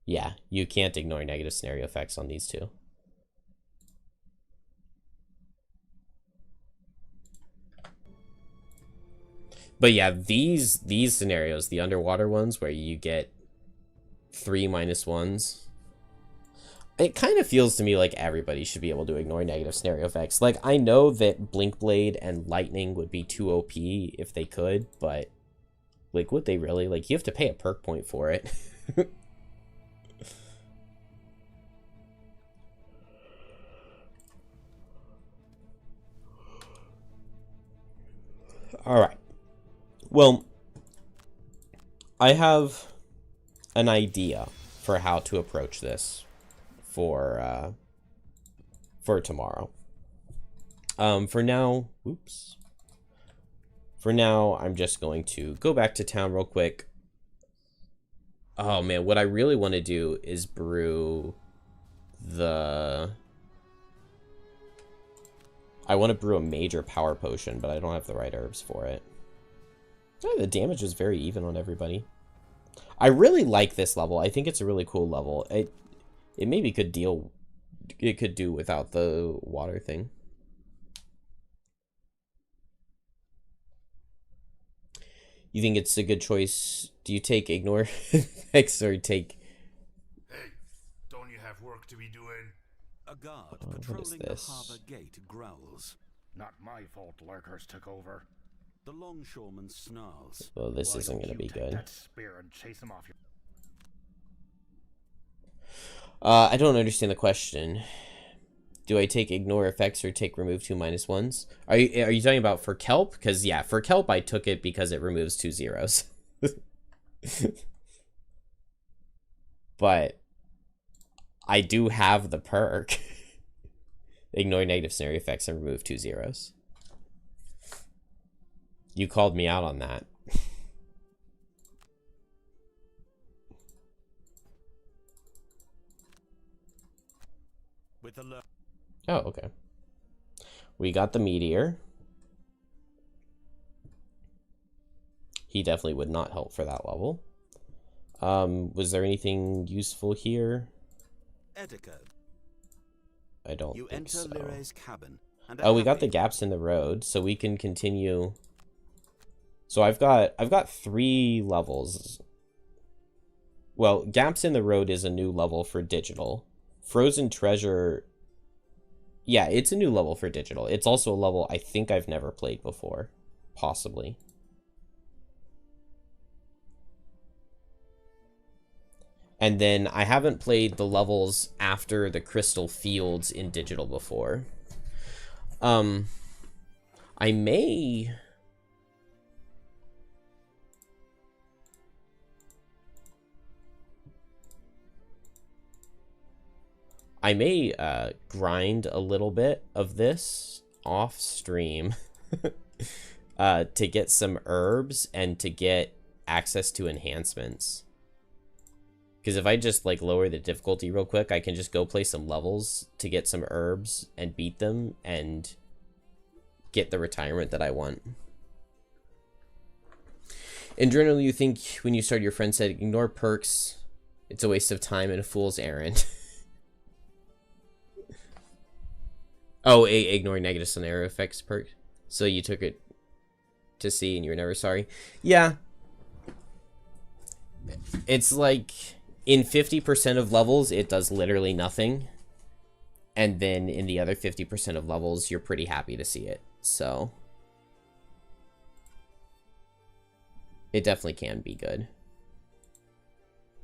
Yeah, you can't ignore negative scenario effects on these two. But yeah, these scenarios, the underwater ones where you get 3 -1s, it kind of feels to me like everybody should be able to ignore negative scenario effects. Like, I know that Blink Blade and Lightning would be too OP if they could, but like, would they really? Like, you have to pay a perk point for it. All right. Well, I have an idea for how to approach this for tomorrow. For now, For now, I'm just going to go back to town real quick. Oh man, what I really want to do is brew the... I want to brew a major power potion, but I don't have the right herbs for it. Oh, the damage is very even on everybody. I really like this level. I think it's a really cool level. It maybe could do without the water thing. You think it's a good choice? Do you take ignore X or take... Hey, don't you have work to be doing? A guard what is patrolling the this? harbor gate growls. Not my fault Lurkers took over. The longshoreman snarls. Well, this Why isn't don't going to you be take good. that spear and chase him off your... I don't understand the question. Do I take ignore effects or take remove 2 -1s? Are you talking about for Kelp? Because yeah, for Kelp I took it because it removes 2 zeros. But I do have the perk. Ignore negative scenario effects and remove 2 zeros. You called me out on that. With the Oh, okay. We got the meteor. He definitely would not help for that level. Was there anything useful here? Edeka. I don't You think enter so. Lire's cabin. And Oh, we got the gaps in the road, so we can continue. So I've got 3 levels. Well, gaps in the road is a new level for digital. Frozen treasure. Yeah, it's a new level for digital. It's also a level I think I've never played before, possibly. And then I haven't played the levels after the Crystal Fields in digital before. I may... I may grind a little bit of this off stream to get some herbs and to get access to enhancements. Because if I just like lower the difficulty real quick, I can just go play some levels to get some herbs and beat them and get the retirement that I want. In journal, you think when you started, your friend said, ignore perks. It's a waste of time and a fool's errand. Oh, ignore negative scenario effects perk. So you took it to see and you were never sorry. Yeah. It's like in 50% of levels, it does literally nothing. And then in the other 50% of levels, you're pretty happy to see it. So it definitely can be good.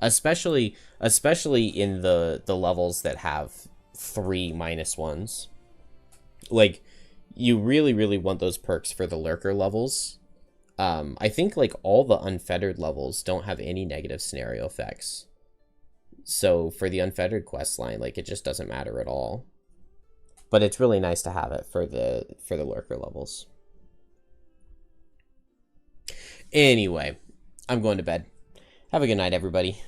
Especially in the levels that have 3 -1s. Like, you really want those perks for the Lurker levels. I think, like, all the Unfettered levels don't have any negative scenario effects. So, for the Unfettered quest line, like, it just doesn't matter at all. But it's really nice to have it for the Lurker levels. Anyway, I'm going to bed. Have a good night, everybody.